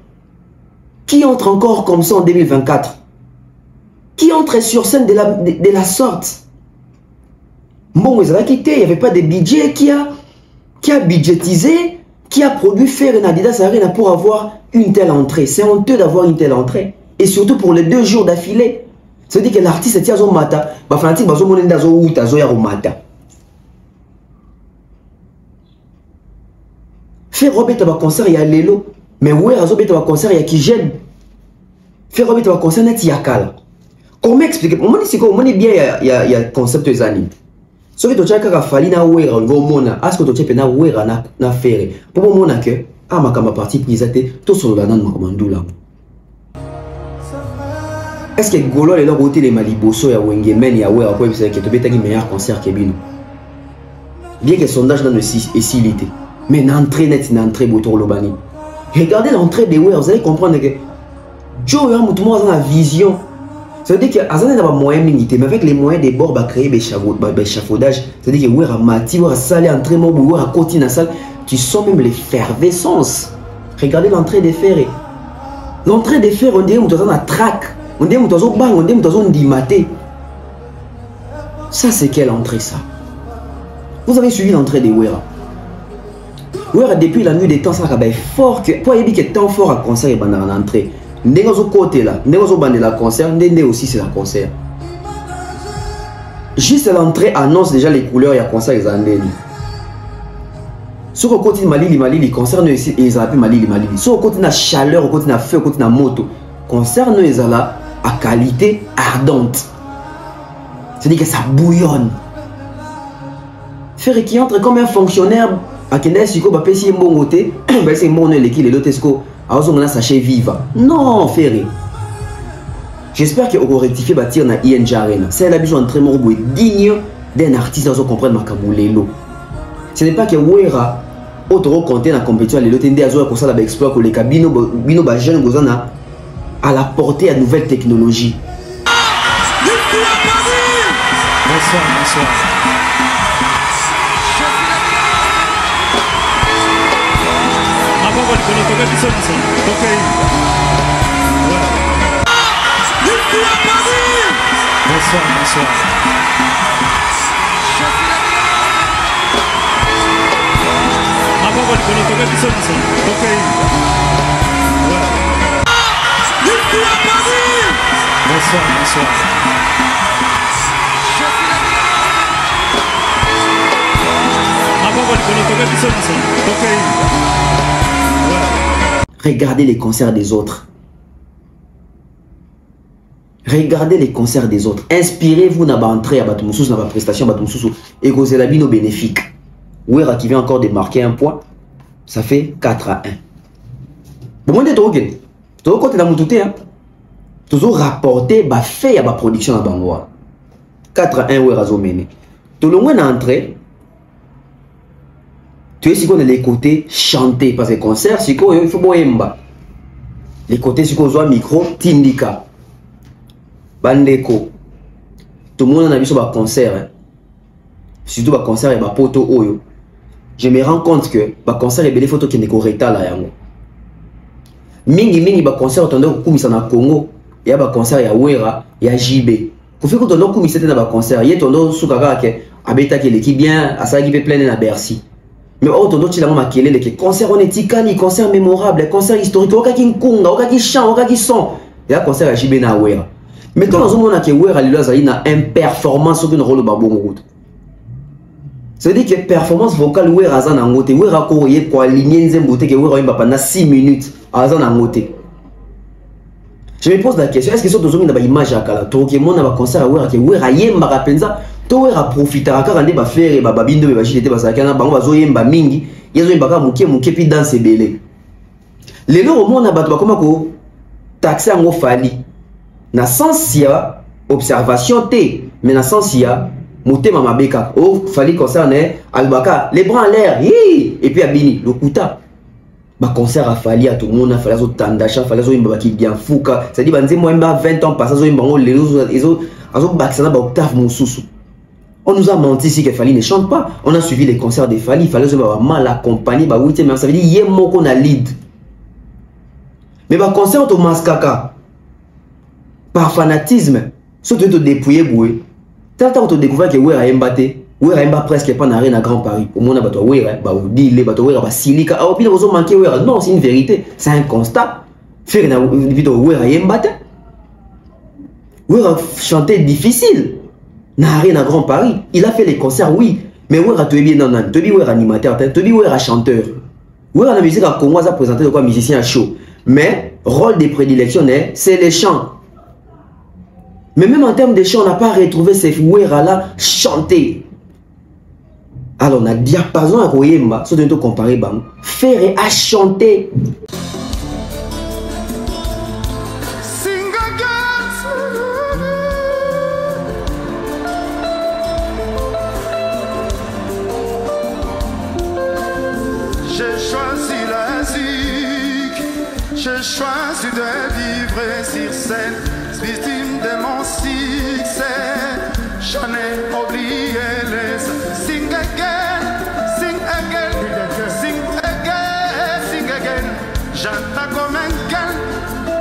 Qui entre encore comme ça en 2024? Qui entre sur scène de la sorte? Bon, ils avaient quitté, il n'y avait pas de budget qui a budgétisé, qui a produit Ferré Adidas Arena pour avoir une telle entrée. C'est honteux d'avoir une telle entrée. Et surtout pour les 2 jours d'affilée. Ça veut dire que l'artiste est à mata, les fanatiques sont à mata. Faire Robert un concert, il y a Lelo. Mais où est un concert, il y a qui gêne. Faire Robert un concert, il y a Kala. Comment expliquer? Moi, je bien, il y a concept des années. Ce que tu as fallu na ouera ngomona asko to chepe na ouera na Ferré pour mona que ama kama parti prisate to solo la nan makamandula. Est-ce que Golo est là côté les Maliboso ya Wenge men ya ouera pour que to betaki meilleur concert que bino. Bien que sondage dans le silité mais n'entrée net n'entrée botor lobani. Regardez l'entrée des ouera, vous allez comprendre que Joe a mutumo dans la vision. Ça veut dire qu'il y a des moyens limités, mais avec les moyens des bords, bah créer des échafaudages. C'est-à-dire que ouais, mati, ouais, salle, entrer, ouais, à côté de la salle, tu sens même l'effervescence. Regardez l'entrée des Ferré. L'entrée des Ferré, on dirait que tu as un trac, on dirait que tu as un bang, on dirait que tu as un dimaté. Ça, c'est quelle entrée ça? Vous avez suivi l'entrée des Wera. Wera, depuis la nuit des temps, ça a fort que. Pour dire que tant fort à concert et pendant l'entrée. N'engo côté là, n'engo bande la concert, n'engo aussi c'est la concert. Juste l'entrée annonce déjà les couleurs, il y a concert les années. Sur le côté de Malili, concert nous ici, ils appellent Malili. Sur le côté de la chaleur, au côté de la feu, au côté de la moto, concert nous ils là à qualité ardente. C'est-à-dire que ça bouillonne. Ferré qui entre comme un fonctionnaire à Kenya Siko, bah pèse un bon côté, bah c'est un bon l'équipe, le Lotesco. Alors, sachet viva. Non, Ferré. J'espère qu'on va rectifier bâtir dans ING Arena. C'est la besoin de très mort digne d'un artiste qui comprend Makamulelo. Ce n'est pas que Wera, autre compté dans la compétition, les autres tendent à jouer comme ça, l'exploit, que les cabines, bino jeunes, à la portée à nouvelles technologies. Bonsoir, bonsoir. Bonsoir, bonsoir. Bonsoir, bonsoir. Regardez les concerts des autres. Regardez les concerts des autres. Inspirez-vous dans l'entrée à Batumoussous, dans la prestation à Batumoussous. Et que c'est la bino bénéfique. Ouera qui vient encore de marquer un point. Ça fait 4-1. Bon, moi, tu as côté dans mon tout hein. Toujours rapporté, bah fait à la production à Bangoa. 4-1, Ouera Zomene. Tout le monde est entré. Tu es si qu'on a les côtés chanter parce que concert si qu'on il faut boemba. Les côtés si qu'on a micro tindika. Bandeko. Tout le monde a vu sur un concert. Hein. Surtout un concert et un poto oyo. Je me rends compte que un concert et des photos qui ne correcta là yango. Mingi ba concert autondo kumisa na Congo. Il y a un concert ya Wera, il y a JB. Quand fait que tondo kumisa na ba concert, il y a tondo sukaka ke abeta ke l'équipe bien, asa qui peut plein na Bercy. Mais au tondo ti la makele le concert on etikani, concert mémorable, concert historique, okaki nkunga, okaki chant, okaki son. Il y a concert ya JB na Wera. Mais quand on a que Wera lilo azali na imperformance sur une rôle babongo route. Ça veut dire que performance vocale Wera azan na ngote, Wera ko ye ko aligner nzembote ke Wera yimba pendant 6 minutes azan na ngote. Je me pose la question, est-ce que sur une image à Kala, tout le monde a un concert à Wera, que Wera yemba rapenza, tout Wera profitera car on est faire et babindo et bachité parce qu'il y a un bango azo yemba mingi, ils ont yemba muke puis dans ses belés. Les gens au monde a battu comme quoi taxer en fali. Na sens ya observation té, mais na sens ya monter mama beka. Oh fali concerné albaka, les bras en l'air, et puis abini le kuta. Ba concert a fallu à tout le monde, a fallu à Tandacha, a fallu à qui bien fouka. C'est-à-dire, banze moi 20 ans passé, les autres, octave mon sous. On nous a menti si que Fali ne chante pas. On a suivi les concerts de Fali, il fallait mal accompagner, bah oui, mais ça veut dire yé mon qu'on a lead. Mais bah concert au mascaca, par fanatisme, surtout de dépouiller boué. Tant qu'on te découvert que ouais a mbatté. Wera imba presque pas n'arrêt à Grand Paris. Au moins, bateau Wera, bah dit les bateaux Wera, bah silica. Ah, au pire, vous manquez Wera. Non, c'est une vérité. C'est un constat. Faire une vidéo Wera yembate. Wera chantait difficile. N'arrêt à Grand Paris. Il a fait les concerts, oui. Mais Wera te bien non, te bien Wera animateur, te bien Wera chanteur. Wera la musique à Congo a présenté de quoi musicien à chaud. Mais rôle des prédilections, c'est les chants. Mais même en termes de chants, on n'a pas retrouvé ces Wera là chanter. Alors, on a diapason à Koyemba, ce dont on compare, faire et à chanter. J'ai choisi la zik, j'ai choisi de vivre sur scène, victime de mon succès. J'en ai oublié les sing again, sing again, sing again, sing again. J'entends comme un gun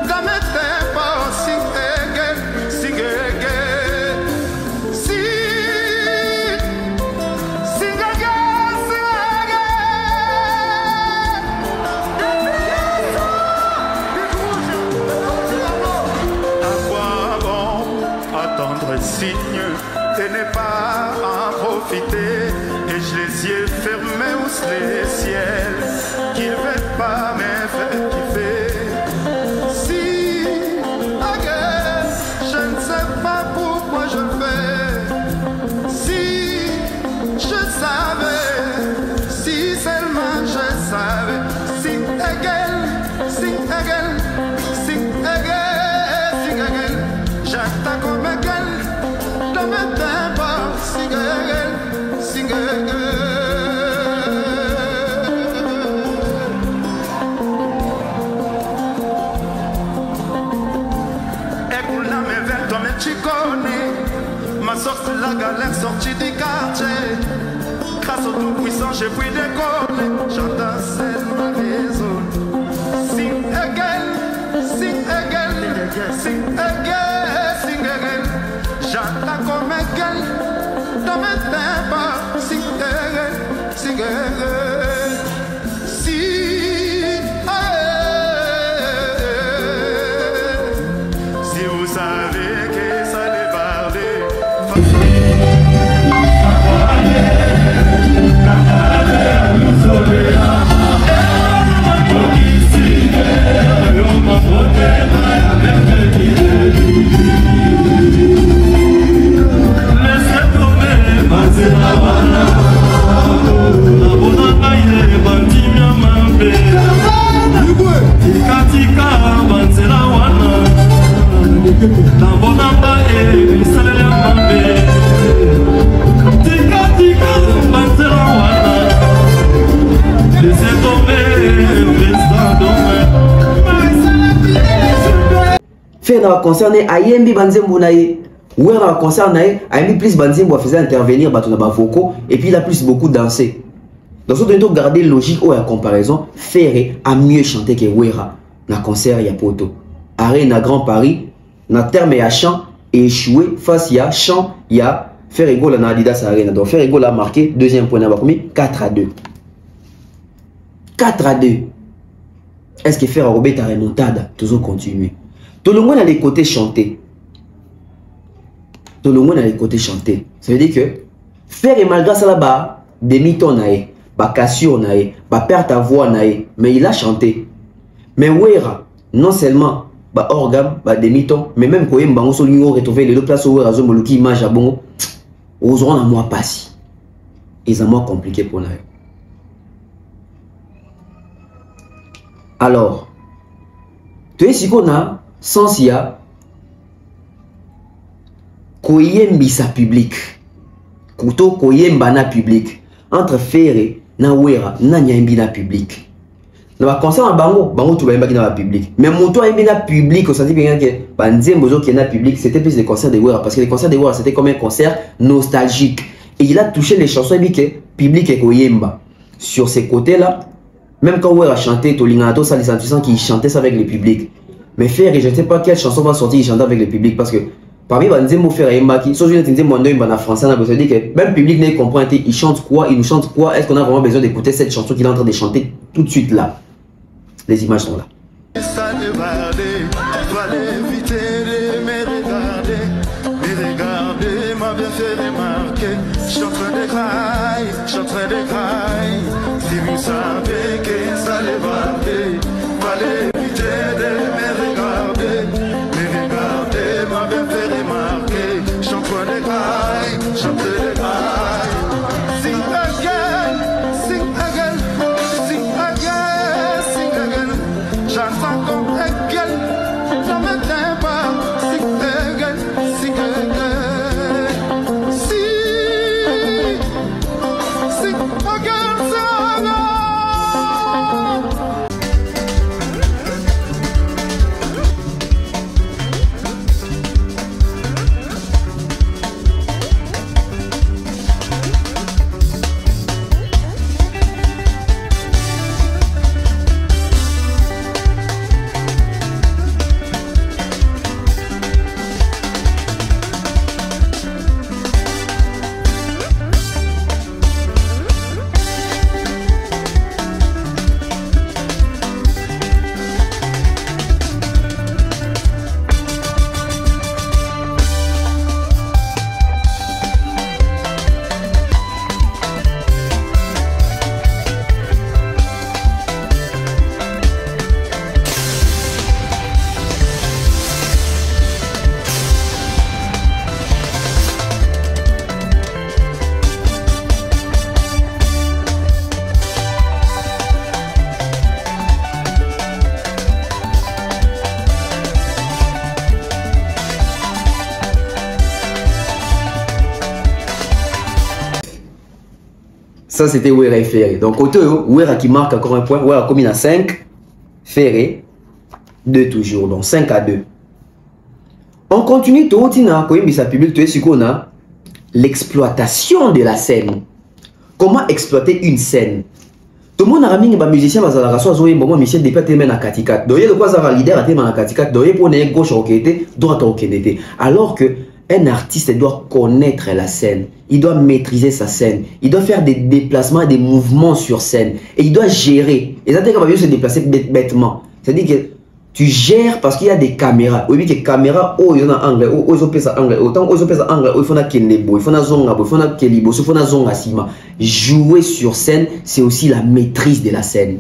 dans mes tempos, sing again, sing again. Sing again, sing again. À quoi bon attendre signe et ne pas en profiter, et je les yeux fermés hausse les ciels qui ne veulent pas me faire kiffer. Si, again, je ne sais pas pourquoi je le fais. Si je savais, si seulement je savais. Sing again, sing again, sing again, sing again. J'attends comme un gars. Sing again, sing again. Et pour la main vers toi, mais tu connais ma sorte de la galère sortie du quartier. Grâce au tout-puissant, j'ai pris des collègues. J'entends seulement les autres. Sing again, sing again, sing again, sing again. J'entends comme un gars dans mes tempos, sing again, sing again. Si vous savez que ça débardait. Laissez tomber, faire dans le concert ayembi banzembo nae ouais dans le concert nae ayembi plus banzembo faisait intervenir bato na ba vocaux et puis il a plus beaucoup dansé. Donc si on garder logique ou la comparaison, Ferré a mieux chanté que Wera dans le concert il y a poto. Arène à Grand Paris na terme ya chant et échoué face ya chant il y a Ferrego la Adidas Arena. Donc Ferrego l'a marqué deuxième point n'a commis 4-2. 4-2. Est-ce que faire Robert ta remontada toujours continuer? Tout le monde a les côtés chantés. Tout le monde a les côtés chantés. Ça veut dire que faire et malgré ça là-bas, demi-ton nae, ba cassio nae, ba perdre ta voix nae, mais il a chanté. Mais Wera, non seulement ba organe, ba demi-ton, mais même quand il bango soli on retrouver les deux places où Wera zo moluki image à bon, aux on a moins passé. Ils ont moins compliqué pour nae. Alors, tu es si qu'on a sans ya koyembi sa public, kuto koyemba na public entre Ferré na Wera na nyembi na public. Na ba concert na bango tu ba yemba na public. Mais moto yembi na public au senti bien que banzembo zo qui na public, c'était plus des concerts de Wera parce que les concerts de Wera c'était comme un concert nostalgique et il a touché les chansons et que public et koyemba. Sur ces côtés-là, même quand Wera chantait Tolinganato, ça les sentisants qui chantaient ça avec le public. Mais Ferré, je ne sais pas quelle chanson va sortir, il chante avec le public parce que parmi les mots Ferré et Mbaki, si je dis en français, ça veut dire que même le public ne comprend pas, il chante quoi, il nous chante quoi, est-ce qu'on a vraiment besoin d'écouter cette chanson qu'il est en train de chanter tout de suite là? Les images sont là. Je suis en train de crailler, si vous savez que ça les va, fallait éviter de me regarder, m'a bien fait remarquer. Je suis en train de crailler, je suis en train de crailler. Sing again, sing again, sing again, sing again. J'entends comme again, je ne m'éteins pas. Sing again, sing again. Ça c'était Wera et Ferré. Donc côté Wera qui marque encore un point, Wera combine à 5, Ferré 2 toujours, donc 5-2. On continue tout le sa public, tu sais qu'on a l'exploitation de la scène. Comment exploiter une scène? Tout le monde a ramené un musicien dans la race, moi Michel depuis tellement na katikat. Donc il y a de quoi ça va leader à tellement na katikat. Donc il pour ne gauche au kété, droite au kété. Alors que un artiste doit connaître la scène, il doit maîtriser sa scène, il doit faire des déplacements, des mouvements sur scène et il doit gérer. Et ça, il se déplacer bêtement. C'est-à-dire que tu gères parce qu'il y a des caméras. Oui, que caméra, oh, il y en a angle, oh, ils ont fait angle, autant ils ont fait angle, il faut na kenebo, il faut na zonga, il faut na kelibo, il faut na zonga sima. Jouer sur scène, c'est aussi la maîtrise de la scène.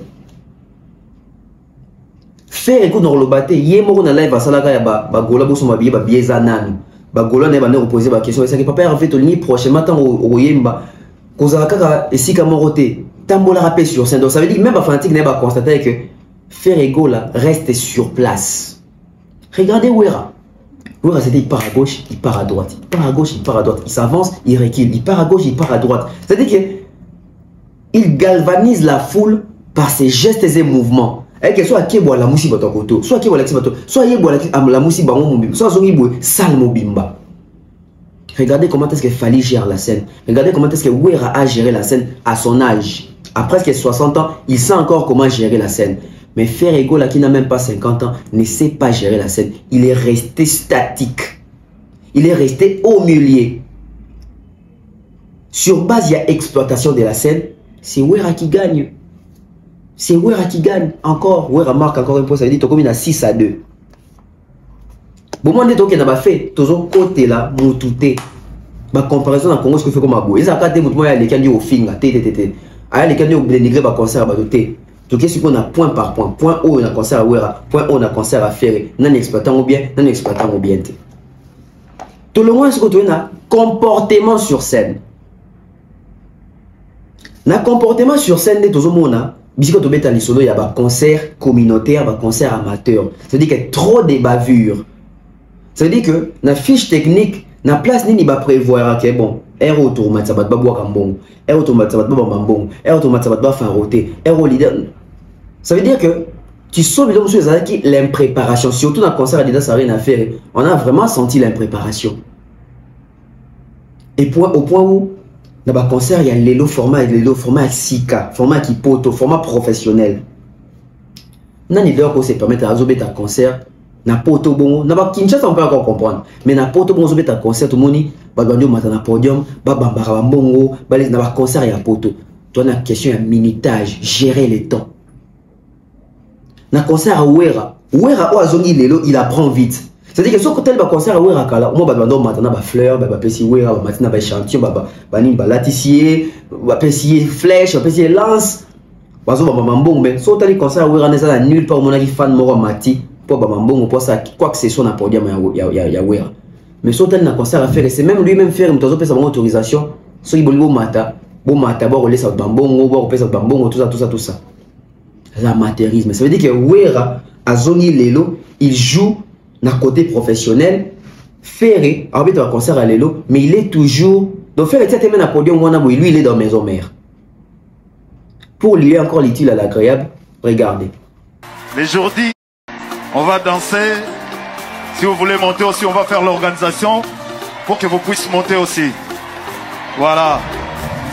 Faire écoute dans le bâté, yémo na live à salaka ya ba gola boso mabiye ba bieza nanu. Bagolo ne bande reposer ba question ça que papa en fait ni prochainement temps au yemba kozala kaka esika moroté tambola rappel sur scène. Donc ça veut dire même ba fanatique ne ba constater que Ferrego là reste sur place. Regardez Wera. Wera c'était il part à gauche, il part à droite, il part à gauche, il part à droite, il s'avance, il recule, il part à gauche, il part à droite. C'est-à-dire que il galvanise la foule par ses gestes et mouvements. et que soit Kebo la Moussi Batokoto, soit Kebo la Xibato, soit Yebo la Moussi Bango Mobimba, soit Zongibo Sal Mobimba. Regardez comment est-ce que Fali gère la scène. Regardez comment est-ce que Wera a géré la scène à son âge. À presque 60 ans, il sait encore comment gérer la scène. Mais Ferrego, là, qui n'a même pas 50 ans, ne sait pas gérer la scène. Il est resté statique. Il est resté au milieu. Sur base, il y a exploitation de la scène. C'est Wera qui gagne. C'est Wera qui gagne. Encore, Wera marque encore un point. Ça veut dire qu'il y a 6-2. Bon, moi, je n'ai pas fait. Toujours côté là, mon touté. Ma comparaison dans le Congo, ce que je fais comme un beau. Et ça, quand tu as les candids au finger, les candids au dénigré, le concert, tout ce qu'on a point par point. Point haut, on a concert à Wera. Point haut, on a concert à Ferré. Non exploitant ou bien, non exploitant ou bien. Tout le monde, ce que tu as, comportement sur scène. Na comportement sur scène de tout le monde, puisque tu mets dans les solos, il y a un concert communautaire, un concert amateur. C'est-à-dire qu'il y a trop de bavures. Ça veut dire que la fiche technique, la place ni va prévoir que bon, air automatique ça va pas boire comme bon, air automatique ça va pas bon, air automatique ça va pas faire roter, air leader. Ça veut dire que tu sauves les choses avec l'impréparation, surtout dans le concert à Adidas, ça n'a rien à faire. On a vraiment senti l'impréparation. Et au point où dans le concert, il y a l'élo format 6K, format qui poto, format professionnel. Nan il doit se permettre à résoudre un concert. Na poto bongo, na ba Kinshasa on peut encore comprendre, mais na poto bongo zobeta concert tout moni, ba bandio mata na podium, ba bambara bongo, ba les na ba concert ya poto. Toi na question ya minutage, gérer les temps. Na concert à Wera o azongi lelo, il apprend vite. C'est-à-dire que ce côté ba concert à Wera kala, moi ba bandio mata na ba fleur, ba pesi Wera, ba matina ba échantillon, ba ni ba latissier, ba pesi flèche, ba pesi lance. Bazo ba mbongo mais so tali concert à Wera na ça nulle part mon fan moro mati. Pour ça, quoi que ce soit dans le podium, il y a Wera. Mais si on a un concert à faire, c'est même lui-même faire une autorisation. Si il y a mata, bon laisse au bambon, bon tout ça. L'amateurisme. Ça veut dire que Wera, à Zoni Lelo, il joue dans le côté professionnel. Ferré, arbitre un concert à Lelo, mais il est toujours. Donc Ferré, tu as même un podium, lui, il est dans maison mère. Pour lui, encore l'utile à l'agréable, regardez. Les jours-dits. On va danser. Si vous voulez monter aussi, on va faire l'organisation pour que vous puissiez monter aussi. Voilà.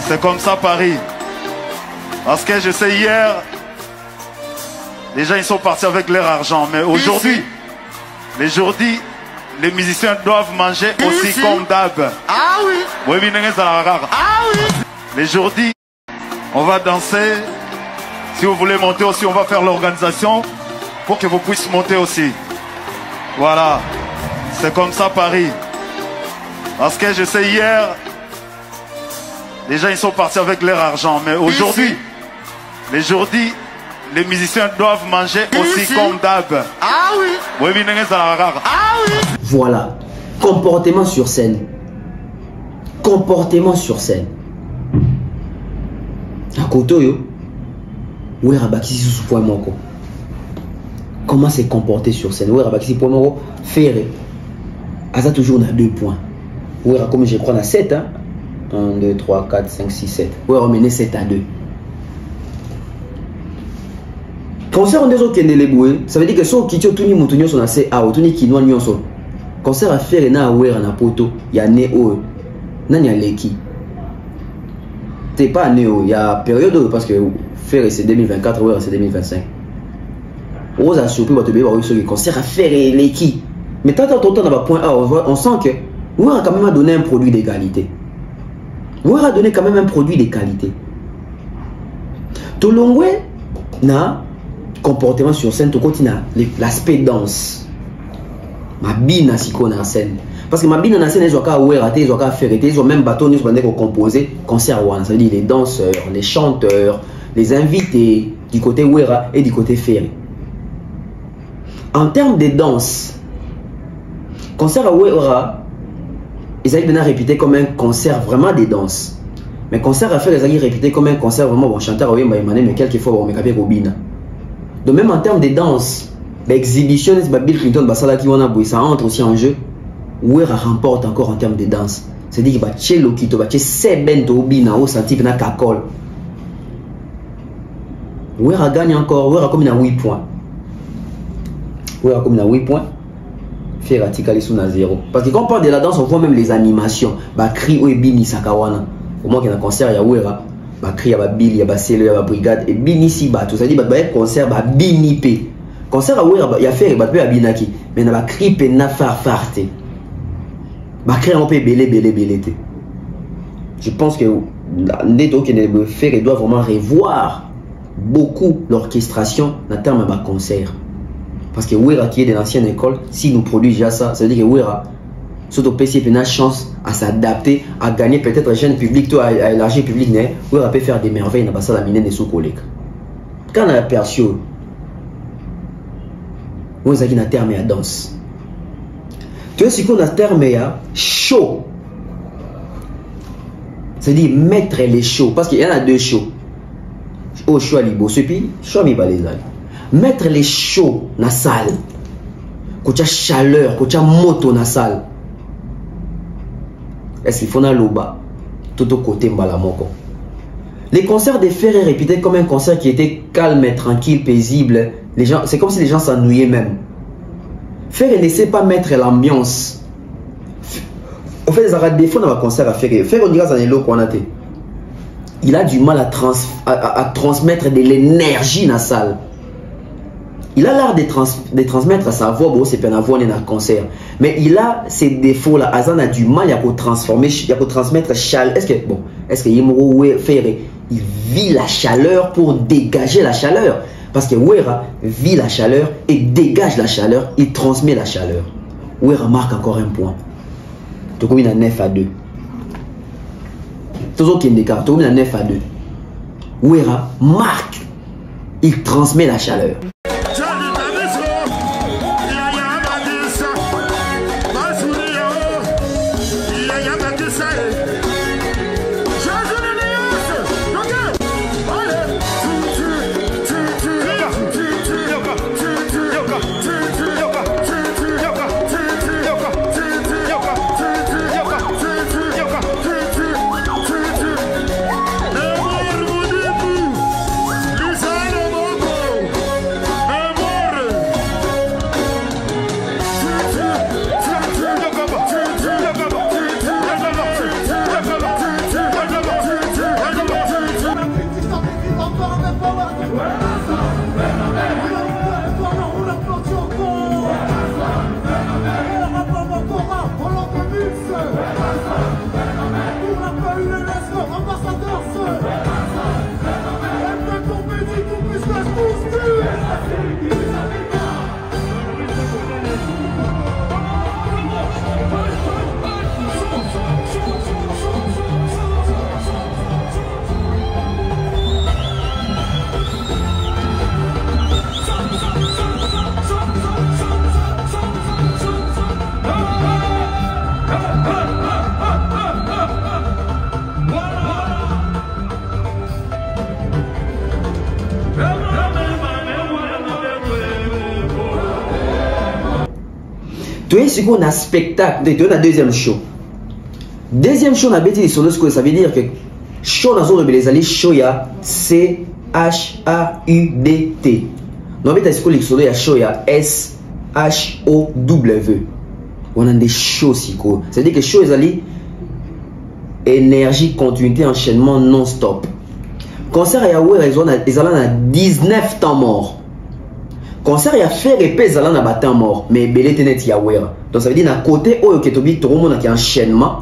C'est comme ça Paris. Parce que je sais hier, les gens ils sont partis avec leur argent. Mais aujourd'hui, les jours-dits, les musiciens doivent manger aussi comme d'hab. Ah oui. Ah oui. Les jours-dits, on va danser. Si vous voulez monter aussi, on va faire l'organisation pour que vous puissiez monter aussi. Voilà. C'est comme ça Paris. Parce que je sais hier, les gens ils sont partis avec leur argent. Mais aujourd'hui, les jours-dits, les musiciens doivent manger aussi comme d'hab. Ah oui. Ah oui. Voilà. Comportement sur scène. Comportement sur scène. À côté, yo. Wera bakisi sous point moko. Comment se comporter sur scène? Wera bakisi point moko Ferré. Aza toujours à 2 points. Wera comme je crois à 7 hein. 1 2 3 4 5 6 7. Wera mené 7-2. Concert en deux autres qui boué, ça veut dire que si on quitte tout ni montunyo son assez à tout ni qui noie nyonso. Concert à Ferré na Wera na poto, ya né o. Nan ya leki. C'est pas néo, il y a période parce que Ferré c'est 2024, Wera c'est 2025. On a surpris votre bébé sur le concert à Ferré leki. Mais tant dans le point A, on sent que Wera a quand même donné un produit de qualité. Wera a donné quand même un produit de qualité. Tolongwe na comportement sur scène, tout continue l'aspect danse. Ma bine si qu'on en scène. Parce que ma bine en scène, ils ont qu'à Wera, ils ont qu'à faire, ils ont même bateau, ils ont composé concert one. Ça veut dire les danseurs, les chanteurs, les invités du côté Wera et du côté Ferré. En termes de danse, concert à Wera, ils avaient bien réputé comme un concert vraiment de danse. Mais concert à Ferré, ils avaient réputé comme un concert vraiment bon chanteur, mais quelquefois on met Robina. Donc même en termes de danse, l'exhibitionniste Bill Clinton, ça entre aussi en jeu. Wera remporte encore en termes de danse. C'est-à-dire qu'il va tchélo kito, va tché sebento bina au senti na kakol. Wera gagne encore, Wera comme il a 8 points. Wera comme il a 8 points. Faire Atikali sous na 0. Parce que quand on parle de la danse, on voit même les animations. Bakri ou Bini Sakawana. Au moins qu'il y a un concert, il y a Wera. Bakri, il y a Billy, il y a Célé, il y a Brigade. Et Bini Siba. Tout ça dit, il y a un concert, Bini P. Concert à Wera, il y a fait, il y a Binaki. Mais il y a Bakri, il y a Farfarte. Bakri, on peut belé. Je pense que Neto qui ne faire, il doit vraiment revoir beaucoup l'orchestration dans le terme de concert. Parce que Wera qui est de l'ancienne école, si nous produit déjà ça, ça veut dire que Wera, surtout PC, il a chance à s'adapter, à gagner peut-être un jeune public, à élargir le public. Wera peut faire des merveilles dans la mine de sous-collègues. Quand on a perçu, Wera qui a terme à danse. Tu vois, ce qu'on a terme à show. C'est-à-dire mettre les shows. Parce qu'il y en a deux shows. Au show à Libo, ce pays, show à Mibalezal. Mettre les shows dans la salle. Quand il y a chaleur, quand il y a moto dans la salle. Est-ce qu'il faut dans l'oba? Tout au côté Mbalamoko. Les concerts de Fer est réputé comme un concert qui était calme, tranquille, paisible. C'est comme si les gens s'ennuyaient même. Fer ne sait pas mettre l'ambiance. On fait des arrêts de défaut dans le concert à Fer. Fer, on dirait que c'est un lot qu'on a été. Il a du mal à transmettre de l'énergie dans la salle. Il a l'art de transmettre sa voix, bon, c'est pas une voix dans le concert. Mais il a ces défauts-là. Azan a du mal à transformer, à transmettre chaleur. Est-ce que Yemoro Ferré, il vit la chaleur pour dégager la chaleur? Parce que Wera vit la chaleur et dégage la chaleur, il transmet la chaleur. Wera marque encore un point. Tu as 9 à 2. Toujours qui me déclare, tu as 9 à 2. Wera marque, il transmet la chaleur. Tu es ce qu'on a spectacle, tu as un deuxième show. Deuxième show, on a bêtise sur le score, ça veut dire que show dans zone de les show, il y a C-H-A-U-D-T. Dans le show, il y a show, il y a S-H-O-W. On a des shows, c'est-à-dire que show, il énergie, continuité, enchaînement non-stop. Concert, il y a 19 temps morts. Concert, il y a fait répéter Zalan à battre mort, mais belé tenet ya wera. Donc ça veut dire à côté où que tobi tout le monde qui enchaînement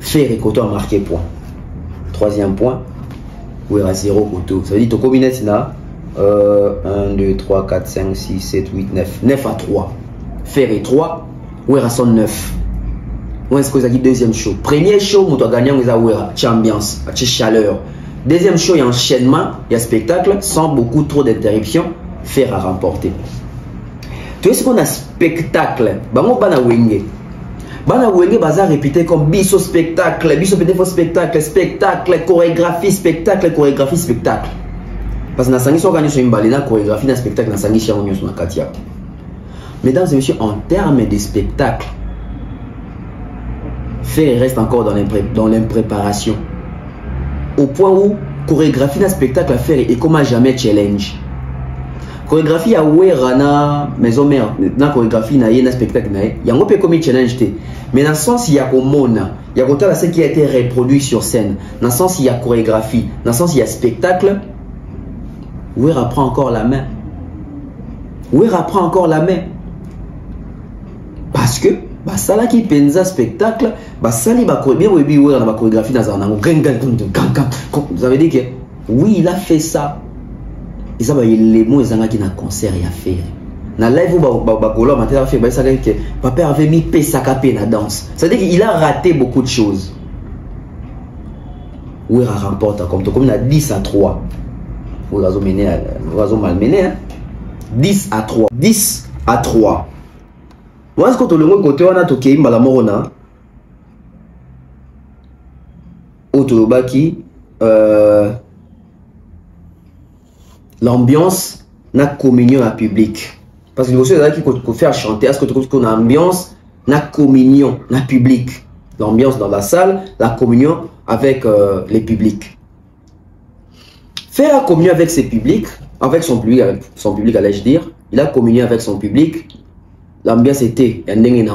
faire et a marqué point. Troisième point, wera 0 koto. Ça veut dire to combinette là 1 2 3 4 5 6 7 8 9 à 3. Faire et 3, wera son 9. Où est-ce que vous avez dit deuxième show? Premier show, vous avez gagné wera ambiance, chaleur. Deuxième show, il y a enchaînement, il y a spectacle sans beaucoup trop d'interruptions. Faire à remporter. Tu vois ce qu'on a spectacle. Bango bana wenge. Bana wenge baza répété comme biso spectacle, biso peut-être spectacle, spectacle, chorégraphie, spectacle, chorégraphie, spectacle. Parce que na sangi so gagné sur une balena chorégraphie na spectacle na sangi chia onyo sur na katia. Mesdames et messieurs, en termes de spectacle, faire reste encore dans l'impréparation. Au point où chorégraphie d'un spectacle à faire et comment jamais challenge. Chorégraphie à Wera na maison mère, na chorégraphie na yé na spectacle na yé, yango pe comme challenge te. Mais dans le sens il y a Omona, il y a côté ce qui a été reproduit sur scène. Dans le sens il y a chorégraphie, dans le sens il y a spectacle. Wera prend encore la main. Wera prend encore la main. Parce que bah ça là qui pensa spectacle, bah ça li ba bien oui Wera na ba chorégraphie dans un vous avez dit que oui, il a fait ça. Et ça, les mots, ils ont un concert à faire. Dans le live, papa avait mis Pesakapé dans la danse. C'est-à-dire qu'il a raté beaucoup de choses. Oui, il remporte comme il a 10 à 3. Vous avez malmené. 10 à 3. 10 à 3. Moi, ce que le côté, on a toqué, la morona. Otolobaki. L'ambiance na communion à public. Parce que c'est là qu'il faut faire chanter. Est-ce que tu trouves a ambiance na communion na public? L'ambiance dans la salle, la communion avec les publics. Faire la communion avec ses publics, avec son public allais-je dire. Il a communié avec son public. L'ambiance était un dengue.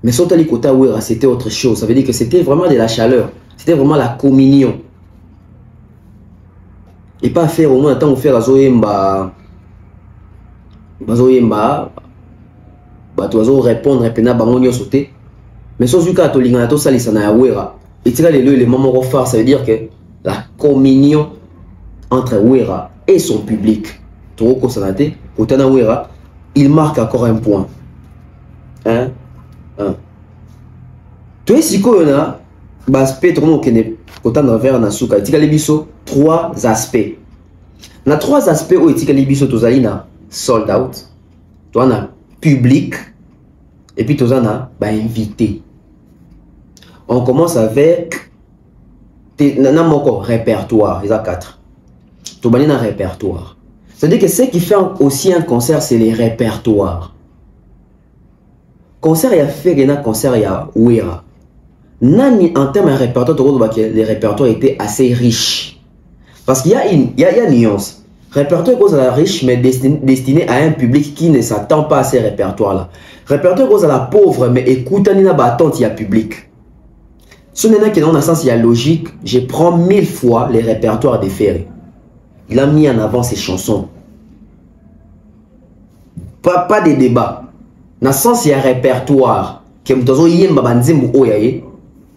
Mais son talikota ouera, c'était autre chose. Ça veut dire que c'était vraiment de la chaleur. C'était vraiment la communion. Et pas faire au moins temps où faire la zoémba. Zoémba. Bah, tu vas répondre, répondre, bangonio sauter. Mais sans cas, tu l'as tout ça, il s'en a ouera. Et tu as les moments forts, ça veut dire que la communion entre Wera et son public. Tu vois, Otana Wera, il marque encore un point. Hein? Tu es si qu'on a, aspect, tu vois, autant vers Nasuka, Tikalibiso, 3 aspects. Na 3 aspects où Tikalibiso, tu as sold out, tu as public, et puis tu as invité. On commence avec répertoire, il y a 4. Tu as un répertoire. C'est-à-dire que ce qui fait aussi un concert, c'est les répertoires. Concert, il y a fait un concert, il y a Wera. En termes de répertoire, les répertoires étaient assez riches. Parce qu'il y a une nuance. Répertoire cause à la riche, mais destiné à un public qui ne s'attend pas à ces répertoires-là. Répertoire cause à la pauvre, mais écoute, il y a public. Ce n'est pas que dans un sens, il y a logique. Je prends 1000 fois les répertoires des ferrés. Il a mis en avant ses chansons. Pas de débat. Dans le sens, il y a un répertoire.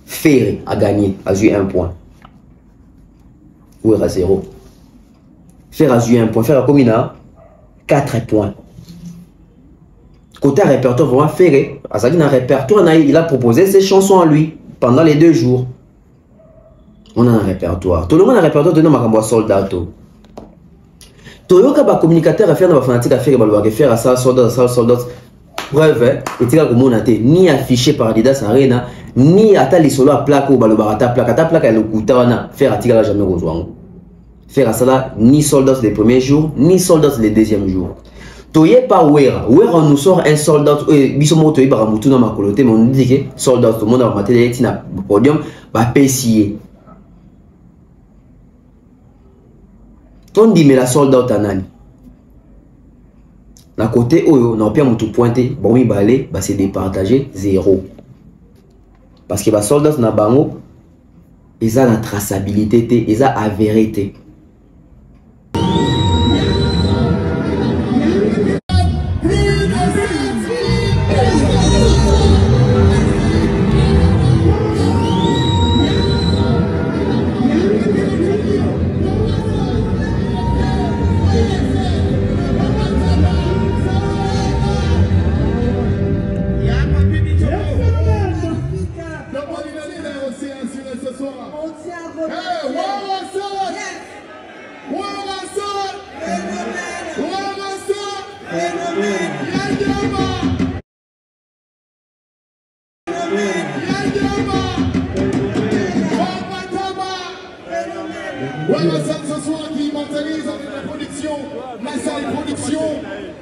Ferré a gagné, a eu 1 point. Ou à 0. Ferré a eu 1 point. Ferré a combien? 4 points. Côté répertoire, vraiment Ferré, à un répertoire, il a proposé ses chansons à lui pendant les 2 jours. On a un répertoire. Tout le monde a un répertoire de nos soldats. Toyoka ba communicateur à faire dans la fanatique à faire ça soldats. Preuve, et ni affiché par Adidas Arena, ni à les solo à plaque ou balobarata plaque à l'okuta, faire à jamais besoin. Faire à ça ni soldats les premiers jours, ni soldats les deuxièmes jours. Toye pas Wera. Wera nous sort un soldat, bisomo toye baramutu na makolote, mais on dit que soldat, tout le monde a maté na podium, va pessier. On dit mais la soldat tanani. La côté Oyo, on a bien tout pointé, bon il balé, c'est départagé 0. Parce que les soldats na bango, ils ont la traçabilité, ils ont la vérité.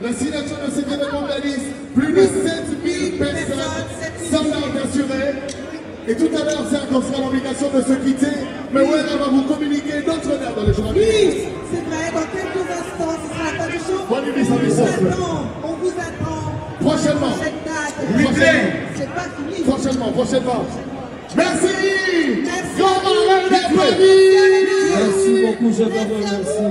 La signature de cet événement d'Alice, plus de 7000 personnes, sold-out assuré. Et tout à l'heure, c'est quand sera l'obligation de se quitter. Mais ouais, on va vous communiquer d'autres dans les jours à venir. Oui, c'est vrai, dans quelques instants, ce sera la fin du show. On vous attend. Prochainement. C'est pas fini. Prochainement. Merci. Merci beaucoup, je vous remercie.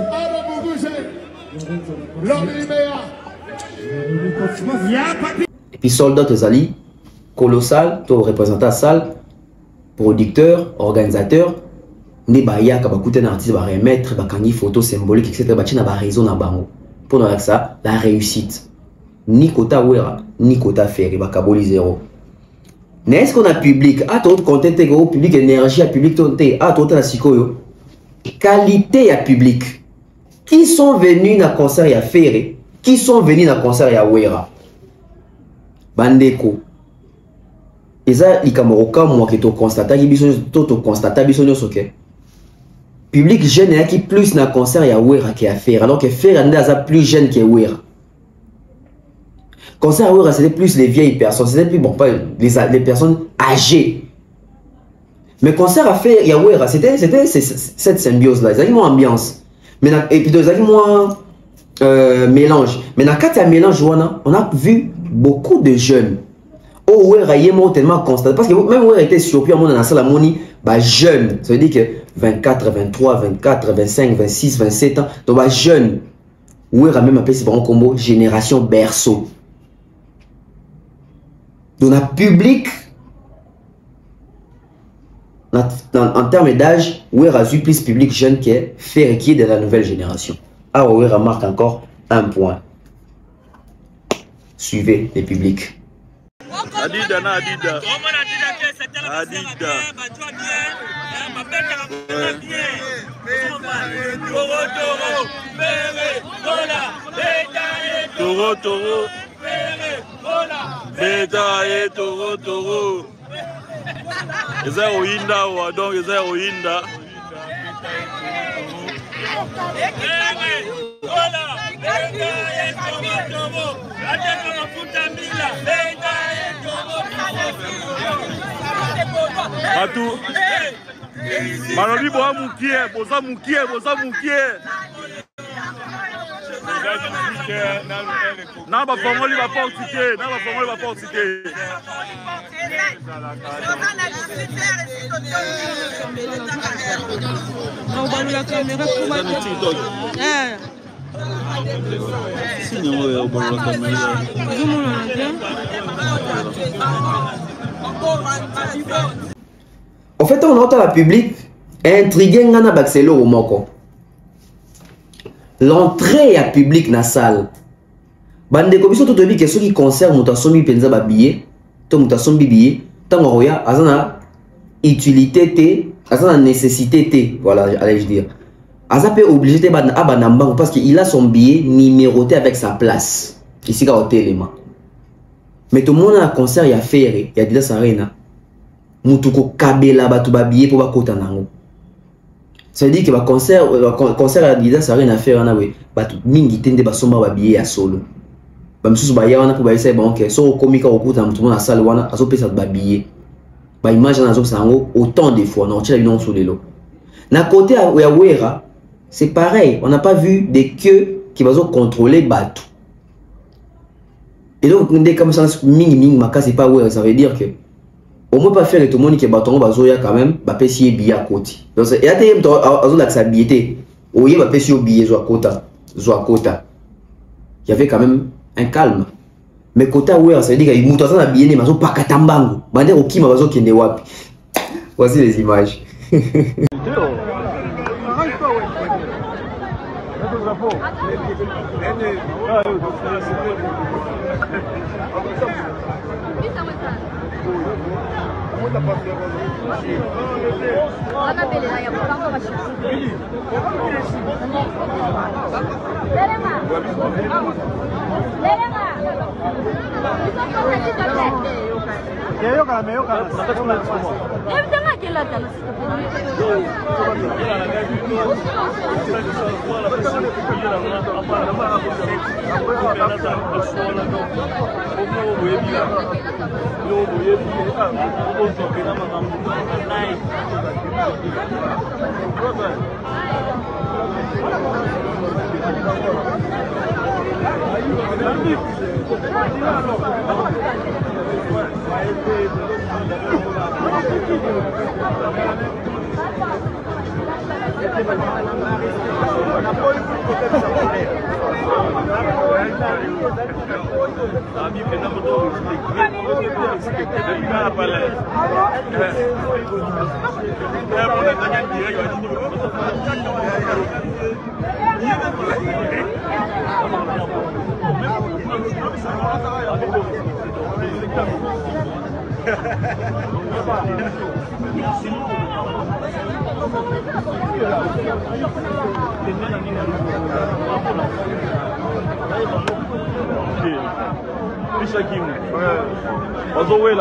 Et puis soldat Tozali, colossal, toi représentant salle, producteur, organisateur, ne baya ka bakute na artiste ba remettre ba kangi photo symbolique etc. ba tina ba raison na bango. Pour nous ça la réussite. Ni kota wera, ni kota ferry ba kaboli zéro. N'est-ce qu'on a public, à ton content au public énergie à public tonté, à ton la sikoyo. Qualité à public. Qui sont venus na concert ya ferry, qui sont venus na concert ya wera. Bandeko. Eza ikamoroka moi que to constata ki biso to constata biso nyoso ke. Public jeune qui plus na concert ya wera qui a faire alors que faire anda plus jeune que wera. Concert à wera c'était plus les vieilles personnes, c'était plus bon pas les personnes âgées. Mais concert à faire ya wera c'était cette symbiose là, ils ont une ambiance. Mais et puis ils ont mélange. Mais dans quatre mélange on a vu beaucoup de jeunes. Oh ouais, Rayemo tellement constant parce que même ouais était surpris à mon dans la salle moni bah jeune, ça veut dire que 24, 23, 24, 25, 26, 27 ans donc bah jeune. Ouais, même appelé c'est bon combo génération berceau. Donc la public en termes d'âge, ouais razu plus public jeune qui est fait qui est de la nouvelle génération. Ah ouais, remarque encore un point. Suivez les publics. Adida na Adida. Toro. Beta et Toro. Eza Oinda ou donc Eza Oinda. Atou. Manobi boa mukie, boza mukie. Na ba fongoli ba portité. On va la caméra pour ma En fait, on entend la public intrigué ngana baxelo au moko. L'entrée à public na salle. Bande ko biso to tobi que ceux qui concert mutasombi penza ba billet, to mutasombi billet, tango roya azana utilité té, azana nécessité té, voilà, allez je dire. Aza peut obligé de abanamba parce qu'il a son billet numéroté avec sa place. Ici au téléma. Mais tout le monde a un concert il y a ferré, il y a déjà Arena. Mutuko kabela batu ba billet pour ba kota nango. Ça veut dire que le concert à Adidas Arena à faire nawe batu mingi tende ba somba ba billet ya solo. Ba msusu ba ya wana pour ba essayer ba OK, so komika okuta mutu na salle wana azo pesa ba billet. Ba image na zo sango autant de fois na tila bino sur lelo. Na côté ya wera c'est pareil, on n'a pas vu des queues qui vont contrôler Batou. Et donc, comme ça, ming maka, c'est pas ouais, ça veut dire que au moins pas faire tout le monde qui est bâton, quand même, va payer billet à côté. Donc, il y a des gens qui ont billet, ou il va payer billet à côté. Il y avait quand même un calme. Mais côté ouais, ça veut dire qu'il y a des gens qui ont billet, mais ils pas katambango. Bandé au qui m'a besoin qu'il y ait wapi. Voici les images.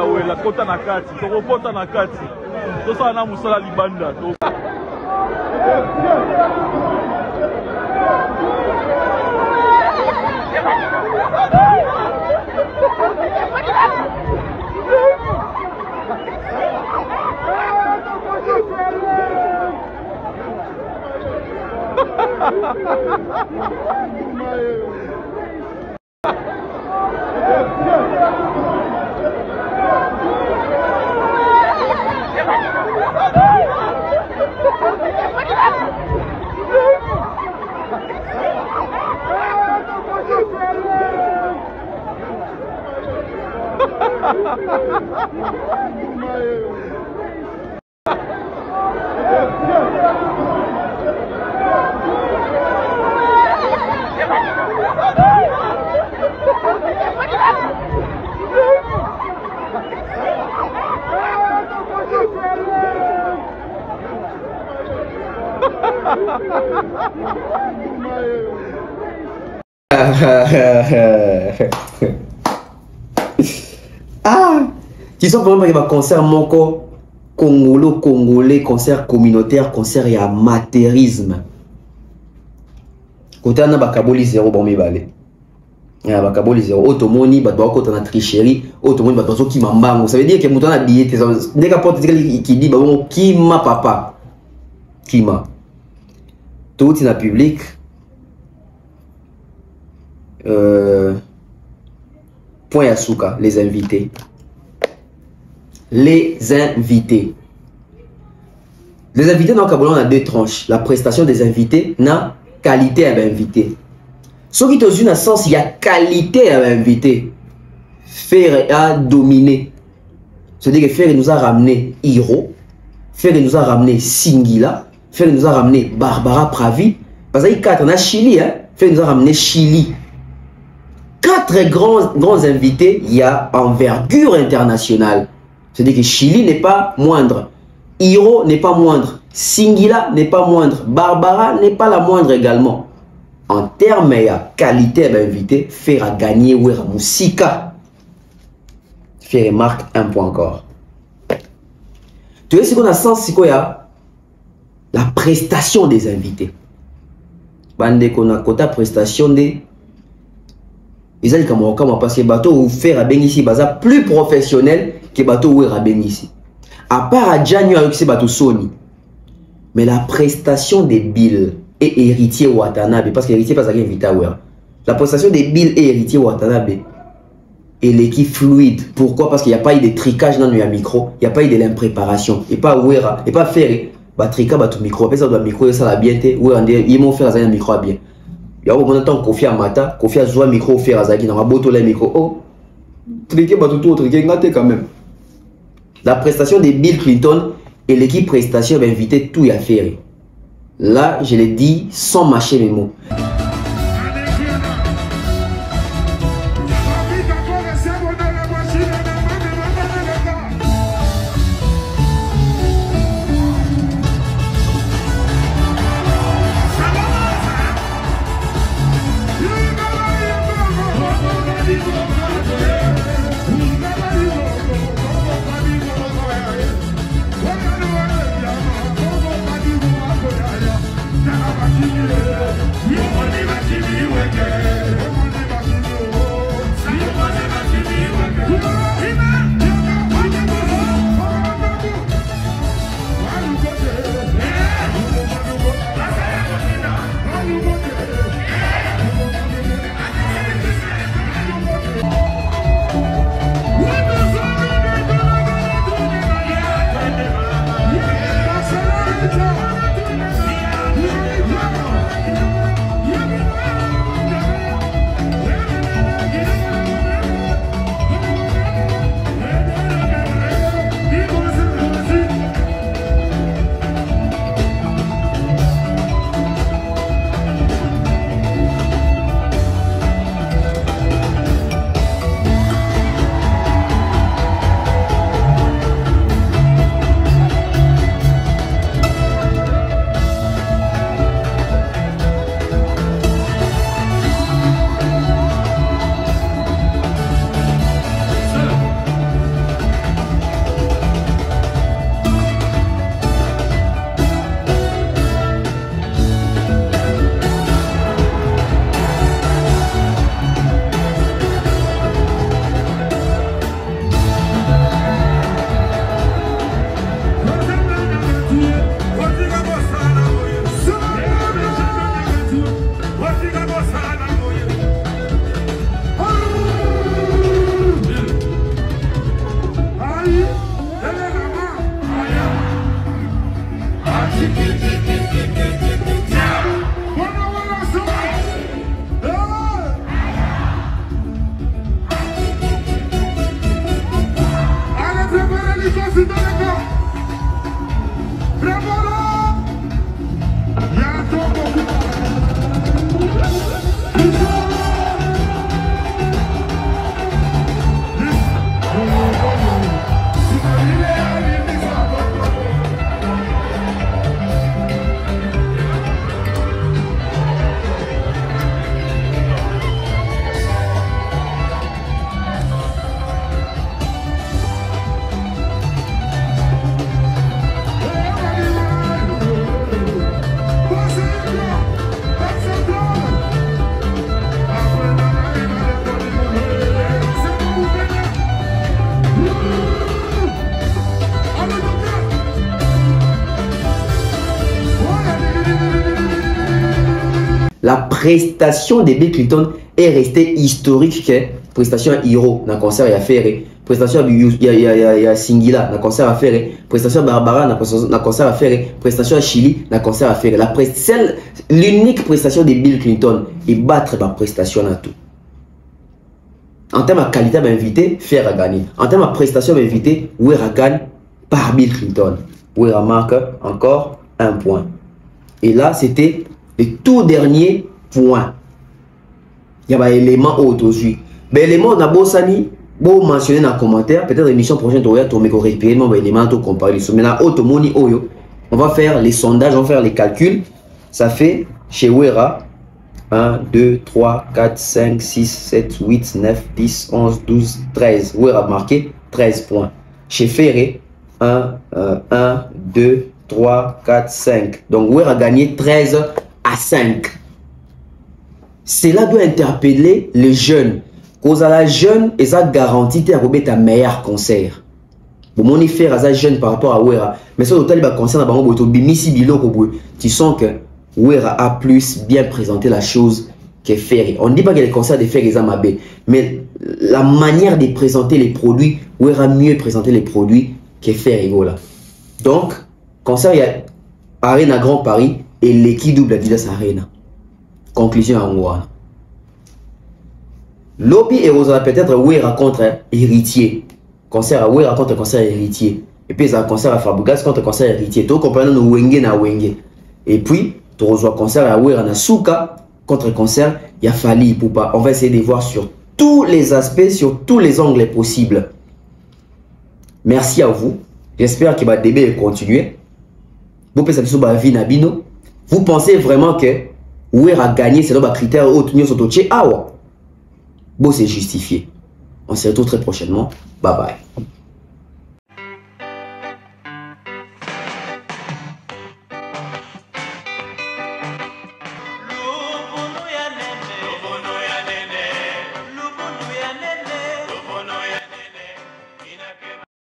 Wela kota na kati, toko kota na kati. Tosa na musala libanda. Ah, tu sens vraiment qu'il y a un concert moko congolais, concert communautaire, concert et amateurisme. Côté on a bakaboli zéro bon mibale. Ya bakaboli zéro automoni batba ko na tricherie, automoni batba so ki mambango. Ça veut dire que mutu na billet dès qu'à porte qui dit bon kima papa. Kima. Tout in la public. Point Yasuka, les invités. Les invités. Les invités dans le Cameroun, on a deux tranches. La prestation des invités, na qualité à l'invité. Ce qui est dans un sens, il y a qualité à l'invité. Faire a dominé. C'est-à-dire que Faire nous a ramené Hiro. Faire nous a ramené Singila. Faire nous a ramené Barbara Pravi. Parce qu'il y a 4, on a Chili. Hein? Faire nous a ramené Chili. 4 grands invités, il y a envergure internationale. C'est-à-dire que Chili n'est pas moindre. Hiro n'est pas moindre. Singila n'est pas moindre. Barbara n'est pas la moindre également. En termes de qualité d'invité, Faire gagner Wera Moussika. Faire marque un point encore. Tu vois ce qu'on a sens, c'est quoi? La prestation des invités. Bande qu'on a quota prestation des. Ils ont dit parce que bateau ou Faire à ici baza plus professionnel que bateau ou Raben ici. À part à Djanio avec ses bateaux Sony. Mais la prestation des Bill et Héritier Watanabe, parce que Héritier pas invité à voir. La prestation des Bill et Héritier Watanabe et l'équipe fluide. Pourquoi? Parce qu'il n'y a pas eu de tricage dans le micro, il n'y a pas eu de l'impréparation. Et pas Ouera, et pas Faire, bah tricage, bah tout micro. Après ça, le micro, ça la bien, ils m'ont fait un micro à bien. Il y a un temps Kofi Amata, Kofi a joué micro Faire Azaki, dans ma boto le micro. Oh, triqué, bah tout triqué, gâté quand même. La prestation de Bill Clinton et l'équipe prestation va inviter tout à faire. Là, je l'ai dit sans mâcher mes mots. Yeah. la prestation de Bill Clinton est restée historique que prestation à Hiro dans le concert à faire, prestation à Singila dans le concert à faire, prestation à Barbara dans le concert à faire, prestation à Chili dans le concert à faire. L'unique prestation de Bill Clinton est battre la prestation à tout. En termes de qualité d'invité, faire à gagner. En termes de prestation d'invité, Ouera gagne par Bill Clinton. Ouera marque encore un point. Et là, c'était le tout dernier point. Il y a un élément aujourd'hui. Mais l'élément on a bossani, bon mentionné dans le commentaire, peut-être l'émission prochaine, tu vas récupérer mon élément, tu comparer. Mais là, on va faire les sondages, on va faire les calculs. Ça fait chez Ouera 1, 2, 3, 4, 5, 6, 7, 8, 9, 10, 11, 12, 13. Ouera marqué 13 points. Chez Ferré, 1, 2, 3, 4, 5. Donc, Ouera a gagné 13 à 5. Cela doit interpeller les jeunes. Cause à la jeune, et ça garantit de remettre un meilleur concert. Bon, mon faire à ça jeune par rapport à Ouera. Mais ça, total, il va concert à Bango, tu sens que Ouera a plus bien présenté la chose que Ferry. On ne dit pas que les concerts de Ferry sont mauvais, mais la manière de présenter les produits, Ouera a mieux présenté les produits que Ferry. Donc, concert, il y a Arena Grand Paris et l'équipe double Adidas Arena. Conclusion à Ouera. Lobby et Rosa peut-être Ouera contre Héritier. Concert à Ouera contre concert Héritier. Et puis, il y a un concert à Fabregas contre concert Héritier. Tout comprenant nos Wenge na Wenge. Et puis, tu reçois concert à Ouera na Souka contre concert, il y a Fali Poupa. On va essayer de voir sur tous les aspects, sur tous les angles possibles. Merci à vous. J'espère que le débat va continuer. Vous pensez vraiment que Ouera a gagné, c'est le critère haut tenir sur Toché? Ah ouais. Bon, c'est justifié. On se retrouve très prochainement. Bye bye.